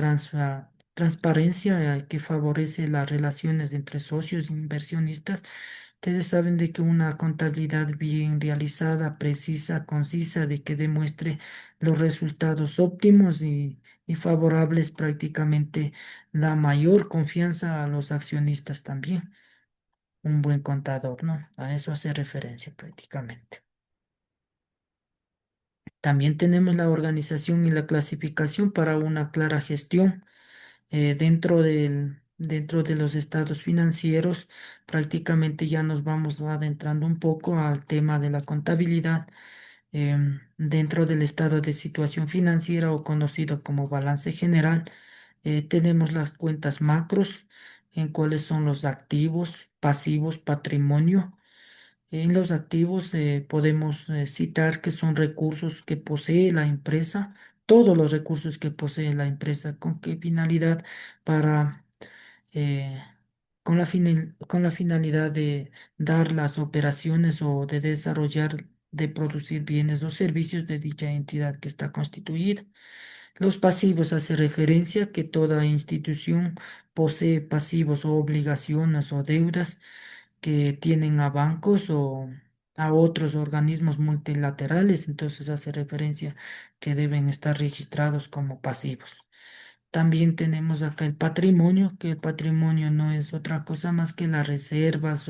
Speaker 2: transparencia que favorece las relaciones entre socios e inversionistas. Ustedes saben de que una contabilidad bien realizada, precisa, concisa, de que demuestre los resultados óptimos y favorables, prácticamente da mayor confianza a los accionistas también. Un buen contador, ¿no? A eso hace referencia prácticamente. También tenemos la organización y la clasificación para una clara gestión dentro de los estados financieros. Prácticamente ya nos vamos adentrando un poco al tema de la contabilidad. Dentro del estado de situación financiera o conocido como balance general, tenemos las cuentas macros, en cuáles son los activos, pasivos, patrimonio. En los activos podemos citar que son recursos que posee la empresa, todos los recursos que posee la empresa. ¿Con qué finalidad? Para, eh, con la finalidad de dar las operaciones o de desarrollar, de producir bienes o servicios de dicha entidad que está constituida. Los pasivos hace referencia que toda institución posee pasivos o obligaciones o deudas que tienen a bancos o a otros organismos multilaterales, entonces hace referencia que deben estar registrados como pasivos. También tenemos acá el patrimonio, que el patrimonio no es otra cosa más que las reservas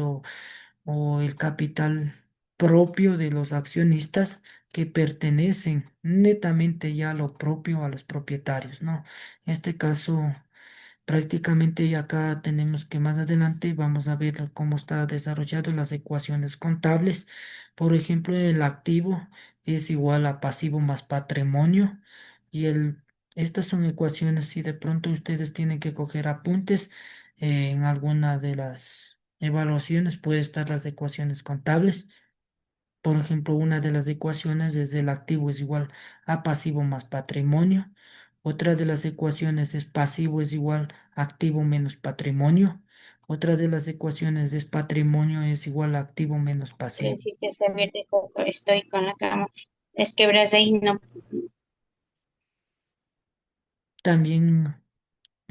Speaker 2: o el capital propio de los accionistas que pertenecen netamente ya a lo propio a los propietarios, ¿no? En este caso, prácticamente ya acá tenemos que más adelante vamos a ver cómo está desarrollado las ecuaciones contables. Por ejemplo, el activo es igual a pasivo más patrimonio y estas son ecuaciones, si de pronto ustedes tienen que coger apuntes en alguna de las evaluaciones, puede estar las ecuaciones contables. Por ejemplo, una de las ecuaciones es el activo es igual a pasivo más patrimonio. Otra de las ecuaciones es pasivo es igual a activo menos patrimonio. Otra de las ecuaciones es patrimonio es igual a activo menos pasivo.
Speaker 3: Decirte está verde, estoy con la cama. Es que verás ahí no.
Speaker 2: También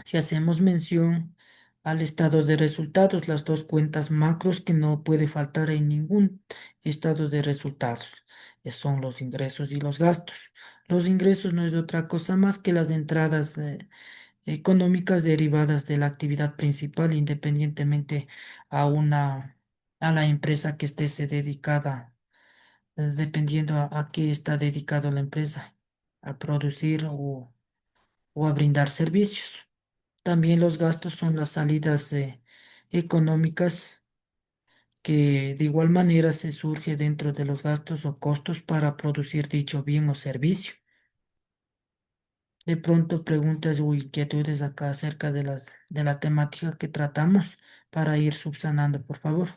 Speaker 2: si hacemos mención al estado de resultados, las dos cuentas macros que no puede faltar en ningún estado de resultados, son los ingresos y los gastos. Los ingresos no es otra cosa más que las entradas económicas derivadas de la actividad principal, independientemente a a la empresa que esté se dedicada, dependiendo a qué está dedicado la empresa, a producir o a brindar servicios. También los gastos son las salidas económicas que de igual manera se surge dentro de los gastos o costos para producir dicho bien o servicio. De pronto preguntas o inquietudes acá acerca de de la temática que tratamos para ir subsanando, por favor.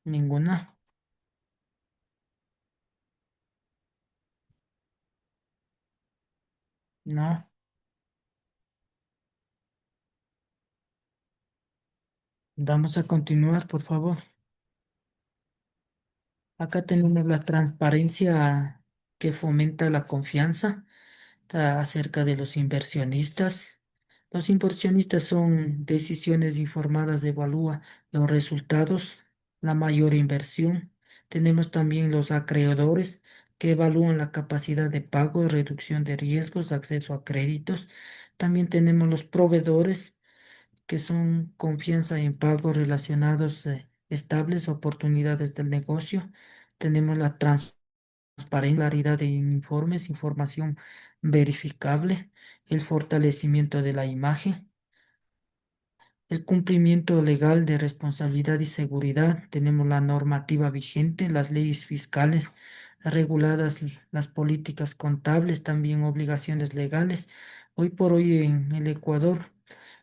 Speaker 2: Ninguna. No. Vamos a continuar, por favor. Acá tenemos la transparencia que fomenta la confianza acerca de los inversionistas. Los inversionistas son decisiones informadas de evalúa los resultados, la mayor inversión. Tenemos también los acreedores que evalúan la capacidad de pago, reducción de riesgos, acceso a créditos. También tenemos los proveedores que son confianza en pagos relacionados estables, oportunidades del negocio. Tenemos la transparencia, claridad de informes, información verificable, el fortalecimiento de la imagen, el cumplimiento legal de responsabilidad y seguridad. Tenemos la normativa vigente, las leyes fiscales reguladas, las políticas contables, también obligaciones legales. Hoy por hoy en el Ecuador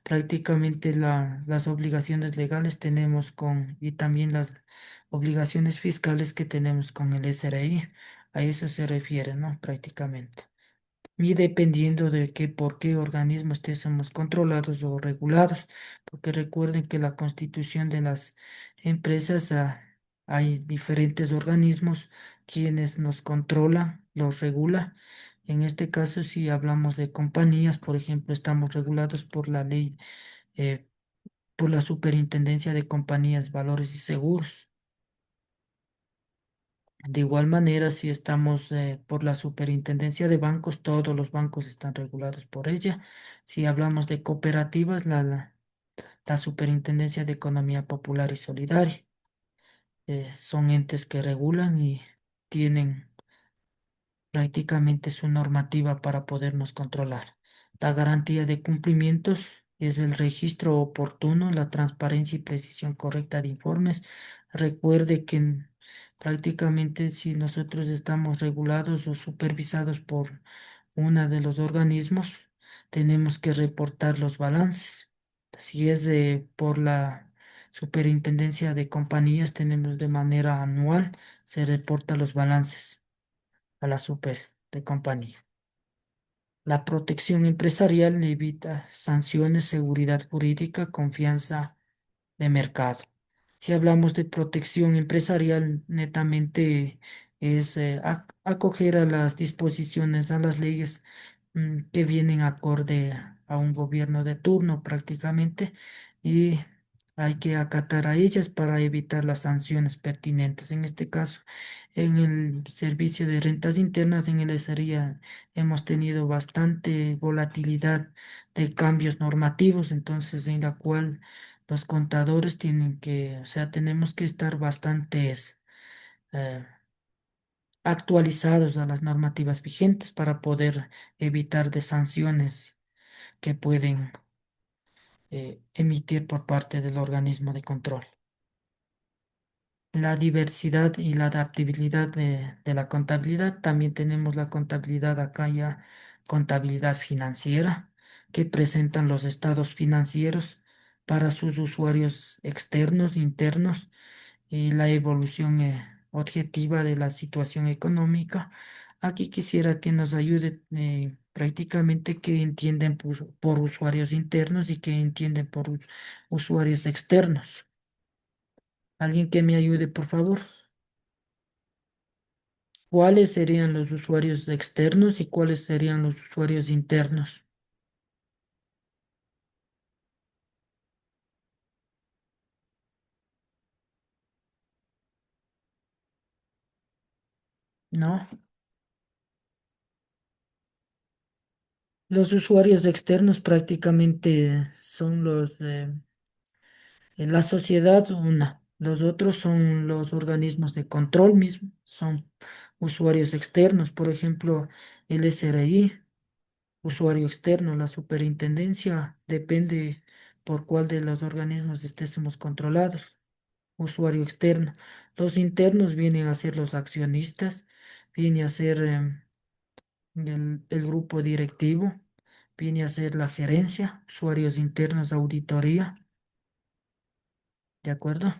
Speaker 2: prácticamente las obligaciones legales tenemos y también las obligaciones fiscales que tenemos con el SRI. A eso se refiere, ¿no? Prácticamente. Y dependiendo de por qué organismo estemos controlados o regulados, porque recuerden que la constitución de las empresas, hay diferentes organismos quienes nos controlan, los regula. En este caso, si hablamos de compañías, por ejemplo, estamos regulados por la ley, eh, por la Superintendencia de Compañías, Valores y Seguros. De igual manera, si estamos por la Superintendencia de Bancos, todos los bancos están regulados por ella. Si hablamos de cooperativas, la Superintendencia de Economía Popular y Solidaria. Son entes que regulan y tienen prácticamente su normativa para podernos controlar. La garantía de cumplimientos es el registro oportuno, la transparencia y precisión correcta de informes. Recuerde que prácticamente si nosotros estamos regulados o supervisados por uno de los organismos, tenemos que reportar los balances. Si es por la Superintendencia de Compañías, tenemos de manera anual, se reporta los balances a la super de compañía. La protección empresarial evita sanciones, seguridad jurídica, confianza de mercado. Si hablamos de protección empresarial, netamente es acoger a las disposiciones, a las leyes que vienen acorde a un gobierno de turno prácticamente y hay que acatar a ellas para evitar las sanciones pertinentes. En este caso, en el servicio de rentas internas, en el SRIA, hemos tenido bastante volatilidad de cambios normativos, entonces en la cual Los contadores tienen que, o sea, tenemos que estar bastantes eh, actualizados a las normativas vigentes para poder evitar de sanciones que pueden emitir por parte del organismo de control. La diversidad y la adaptabilidad de la contabilidad. También tenemos la contabilidad acá ya, contabilidad financiera, que presentan los estados financieros para sus usuarios externos, internos, y la evolución objetiva de la situación económica. Aquí quisiera que nos ayude prácticamente que entienden por usuarios internos y que entienden por usuarios externos. Alguien que me ayude, por favor. ¿Cuáles serían los usuarios externos y cuáles serían los usuarios internos? ¿No? Los usuarios externos prácticamente son los la sociedad, una. Los otros son los organismos de control mismo, son usuarios externos, por ejemplo, el SRI, usuario externo, la superintendencia, depende por cuál de los organismos estemos controlados. Usuario externo. Los internos vienen a ser los accionistas, viene a ser el grupo directivo, viene a ser la gerencia, usuarios internos, auditoría, ¿de acuerdo?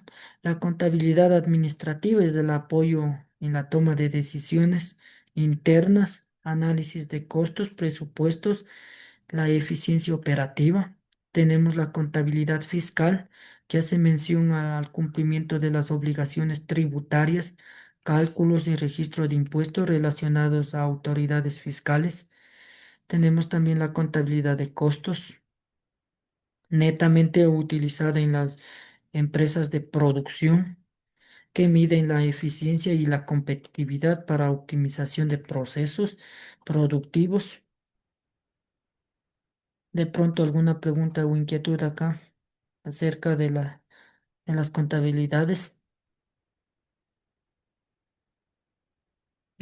Speaker 2: La contabilidad administrativa es el apoyo en la toma de decisiones internas, análisis de costos, presupuestos, la eficiencia operativa. Tenemos la contabilidad fiscal, que hace mención al cumplimiento de las obligaciones tributarias, cálculos y registro de impuestos relacionados a autoridades fiscales. Tenemos también la contabilidad de costos, netamente utilizada en las empresas de producción, que miden la eficiencia y la competitividad para optimización de procesos productivos. De pronto alguna pregunta o inquietud acá acerca de las contabilidades.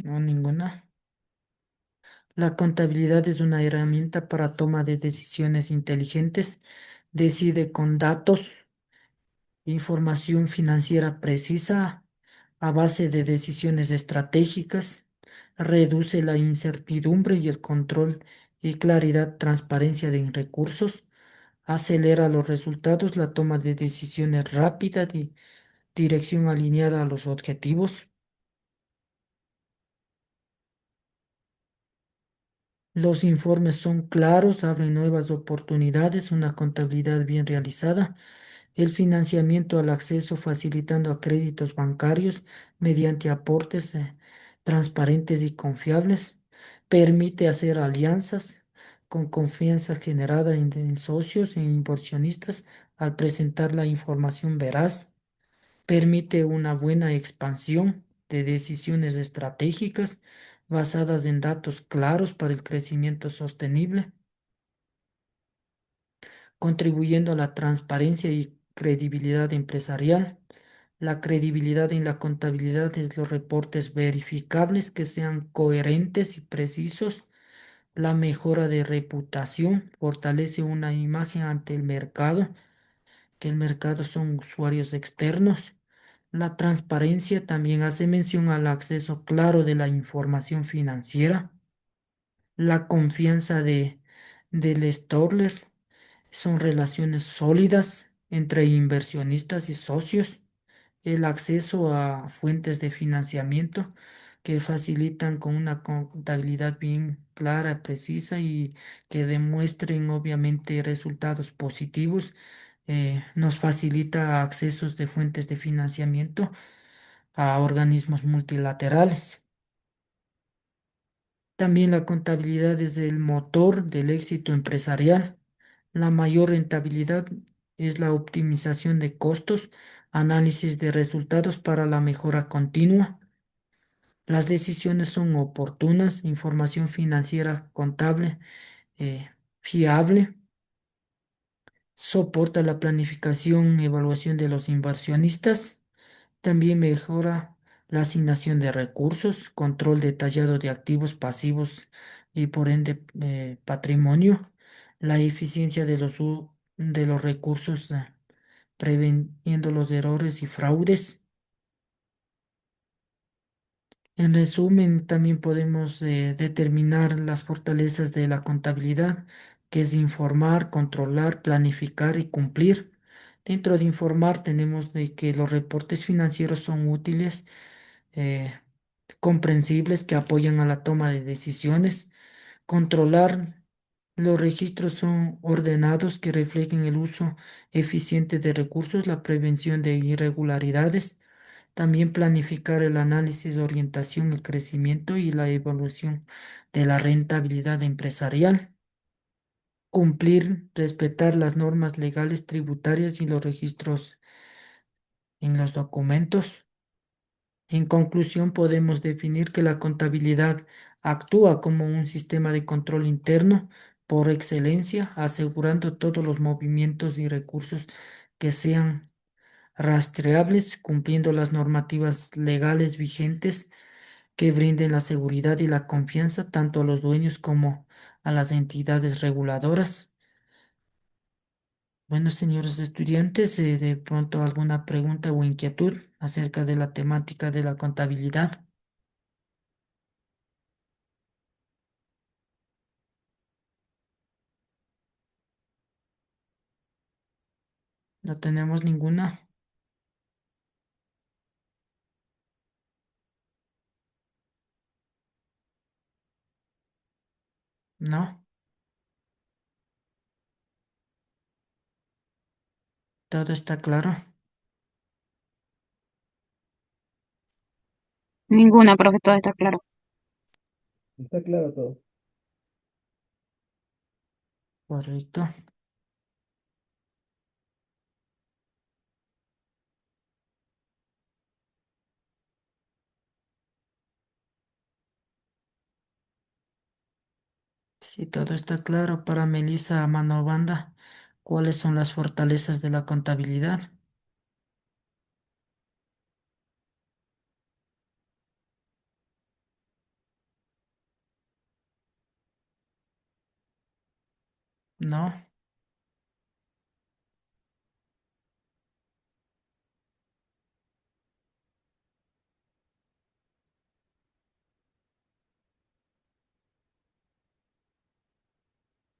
Speaker 2: No, ninguna. La contabilidad es una herramienta para toma de decisiones inteligentes. Decide con datos, información financiera precisa a base de decisiones estratégicas. Reduce la incertidumbre y el control y claridad, transparencia de recursos. Acelera los resultados, la toma de decisiones rápida y dirección alineada a los objetivos. Los informes son claros, abren nuevas oportunidades, una contabilidad bien realizada. El financiamiento al acceso facilitando a créditos bancarios mediante aportes transparentes y confiables. Permite hacer alianzas con confianza generada en socios e inversionistas al presentar la información veraz. Permite una buena expansión de decisiones estratégicas basadas en datos claros para el crecimiento sostenible, contribuyendo a la transparencia y credibilidad empresarial. La credibilidad en la contabilidad es los reportes verificables que sean coherentes y precisos. La mejora de reputación fortalece una imagen ante el mercado, que el mercado son usuarios externos. La transparencia también hace mención al acceso claro de la información financiera. La confianza del Stoller son relaciones sólidas entre inversionistas y socios. El acceso a fuentes de financiamiento que facilitan con una contabilidad bien clara, precisa y que demuestren obviamente resultados positivos. Nos facilita accesos de fuentes de financiamiento a organismos multilaterales. También la contabilidad es el motor del éxito empresarial. La mayor rentabilidad es la optimización de costos, análisis de resultados para la mejora continua. Las decisiones son oportunas, información financiera contable, fiable. soporta la planificación y evaluación de los inversionistas. También mejora la asignación de recursos, control detallado de activos pasivos y por ende patrimonio, la eficiencia de los recursos, preveniendo los errores y fraudes. En resumen, también podemos determinar las fortalezas de la contabilidad, que es informar, controlar, planificar y cumplir. Dentro de informar tenemos de que los reportes financieros son útiles, eh, comprensibles, que apoyan a la toma de decisiones. Controlar, los registros son ordenados que reflejen el uso eficiente de recursos, la prevención de irregularidades. También planificar el análisis, orientación, el crecimiento y la evaluación de la rentabilidad empresarial. Cumplir, respetar las normas legales tributarias y los registros en los documentos. En conclusión, podemos definir que la contabilidad actúa como un sistema de control interno por excelencia, asegurando todos los movimientos y recursos que sean rastreables, cumpliendo las normativas legales vigentes que brinden la seguridad y la confianza tanto a los dueños como a las entidades reguladoras. Bueno, señores estudiantes, de pronto alguna pregunta o inquietud acerca de la temática de la contabilidad. ¿No tenemos ninguna? ¿No? ¿Todo está claro?
Speaker 3: Ninguna, profe, todo está claro.
Speaker 1: Está claro todo.
Speaker 2: Correcto. Si todo está claro para Melissa Manobanda, ¿cuáles son las fortalezas de la contabilidad? ¿No?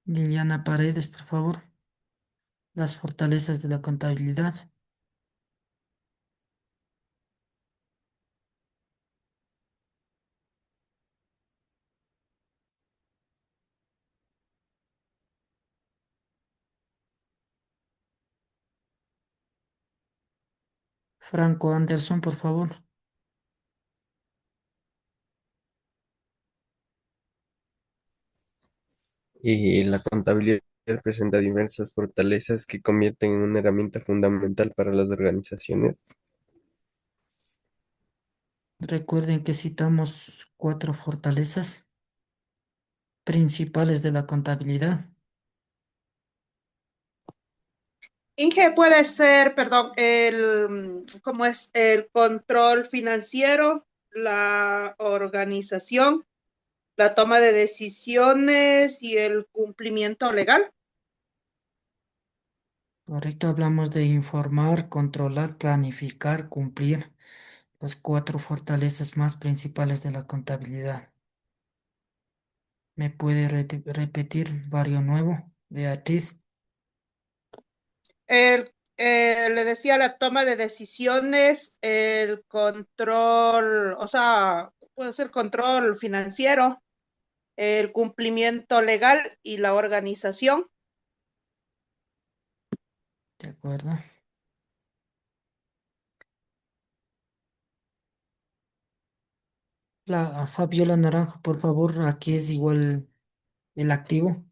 Speaker 2: Liliana Paredes, por favor. Las fortalezas de la contabilidad. Franco Anderson, por favor.
Speaker 7: La contabilidad presenta diversas fortalezas que convierten en una herramienta fundamental para las organizaciones.
Speaker 2: Recuerden que citamos 4 fortalezas principales de la contabilidad.
Speaker 4: Inge puede ser, perdón, ¿cómo es? El control financiero, la organización, la toma de decisiones y el cumplimiento legal.
Speaker 2: Correcto, hablamos de informar, controlar, planificar, cumplir. Las 4 fortalezas más principales de la contabilidad. ¿Me puede repetir varios nuevo, Beatriz?
Speaker 4: Le decía la toma de decisiones, el control, o sea, puede ser control financiero, el cumplimiento legal y la organización.
Speaker 2: De acuerdo. La Fabiola Naranjo, por favor, aquí es igual el activo.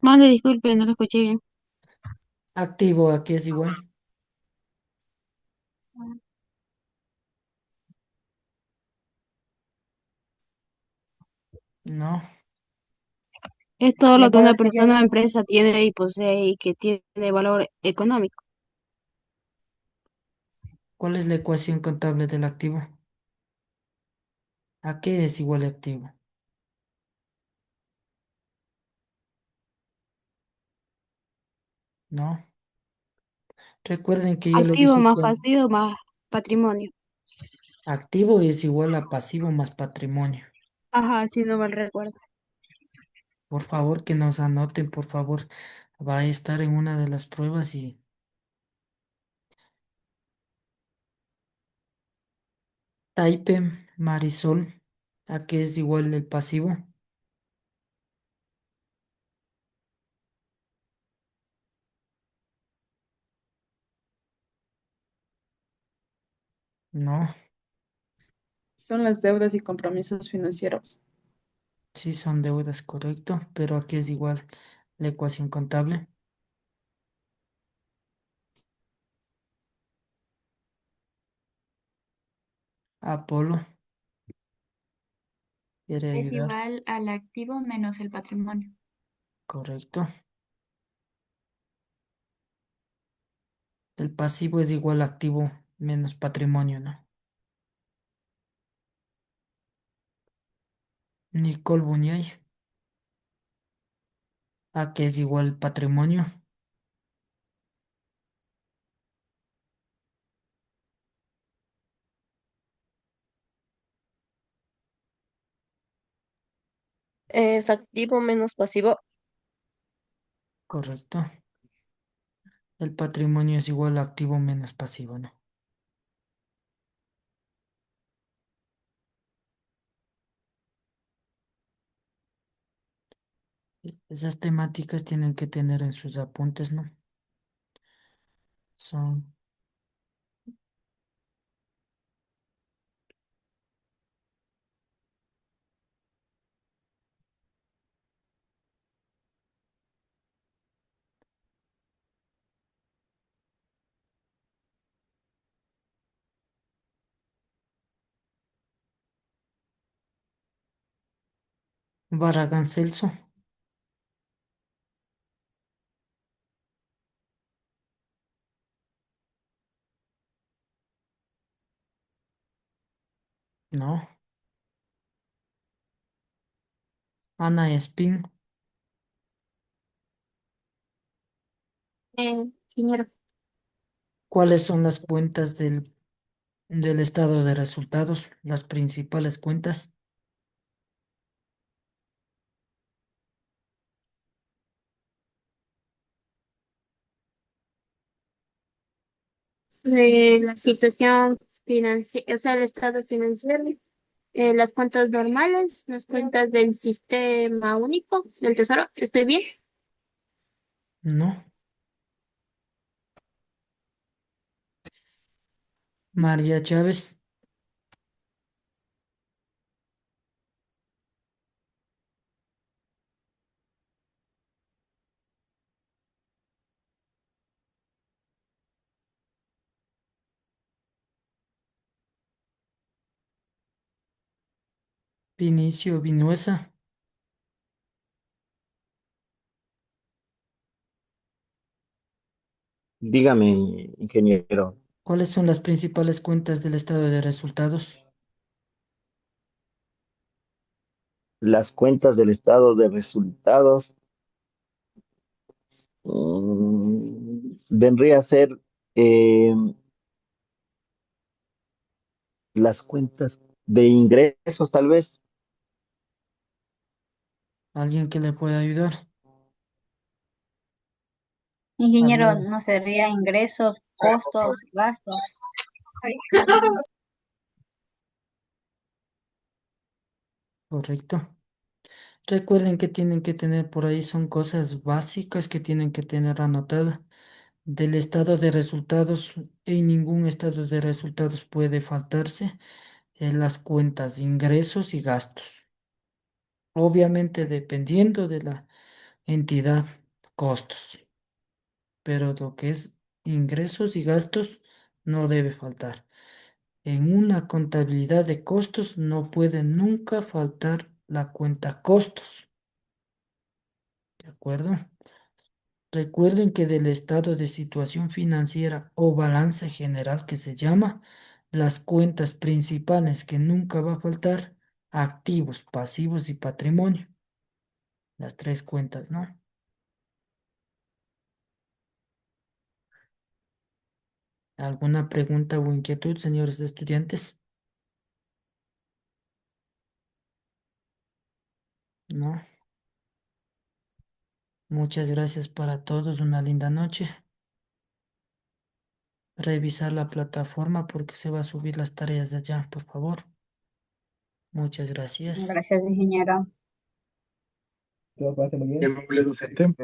Speaker 3: Mande, disculpe, no lo escuché bien.
Speaker 2: Activo, aquí es igual. No.
Speaker 14: Es todo
Speaker 4: ¿Me
Speaker 14: lo que
Speaker 4: puede
Speaker 14: una
Speaker 4: seguir?
Speaker 14: persona o empresa tiene y posee y que tiene valor económico.
Speaker 2: ¿Cuál es la ecuación contable del activo? ¿A qué es igual activo? No. Recuerden que yo le
Speaker 14: Activo
Speaker 2: dije
Speaker 14: más
Speaker 2: que
Speaker 14: pasivo más patrimonio.
Speaker 2: activo es igual a pasivo más patrimonio.
Speaker 14: Ajá, si no mal recuerdo.
Speaker 2: Por favor, que nos anoten, por favor. Va a estar en una de las pruebas y Taipe, Marisol, ¿a qué es igual el pasivo? No,
Speaker 6: Son las deudas y compromisos financieros.
Speaker 2: sí son deudas, correcto, pero ¿a qué es igual la ecuación contable? Apolo, ¿quiere
Speaker 12: Es
Speaker 2: ayudar?
Speaker 12: igual al activo menos el patrimonio.
Speaker 2: Correcto. El pasivo es igual a activo menos patrimonio, ¿no? Nicole Buñay, ¿a qué es igual el patrimonio?
Speaker 15: Es activo menos pasivo.
Speaker 2: Correcto. El patrimonio es igual a activo menos pasivo, ¿no? Esas temáticas tienen que tener en sus apuntes, ¿no? Son Barragán Celso. No. Ana Espín.
Speaker 3: Ingeniero.
Speaker 2: ¿Cuáles son las cuentas del estado de resultados? Las principales cuentas.
Speaker 3: La situación financiera, o sea, el estado financiero, las cuentas normales, las cuentas del sistema único del tesoro. ¿Estoy bien?
Speaker 2: No. María Chávez. Vinicio Vinuesa.
Speaker 10: Dígame, ingeniero,
Speaker 2: ¿Cuáles son las principales cuentas del estado de resultados?
Speaker 10: las cuentas del estado de resultados vendría a ser eh, las cuentas de ingresos, tal vez.
Speaker 2: ¿Alguien que le pueda ayudar?
Speaker 16: Ingeniero,
Speaker 2: ¿Alguien?
Speaker 16: no sería ingresos, costos, gastos.
Speaker 2: Correcto. Recuerden que tienen que tener por ahí, son cosas básicas que tienen que tener anotadas. Del estado de resultados, en ningún estado de resultados puede faltarse las cuentas de ingresos y gastos. Obviamente dependiendo de la entidad, costos, pero lo que es ingresos y gastos no debe faltar. En una contabilidad de costos no puede nunca faltar la cuenta costos, ¿de acuerdo? Recuerden que del estado de situación financiera o balance general que se llama, las cuentas principales que nunca va a faltar, activos, pasivos y patrimonio. Las tres cuentas, ¿no? ¿Alguna pregunta o inquietud, señores estudiantes? No. Muchas gracias para todos. Una linda noche. Revisar la plataforma porque se va a subir las tareas de allá, por favor. Muchas gracias.
Speaker 16: Gracias, ingeniero.
Speaker 1: Todo pase muy bien.
Speaker 13: Amable docente.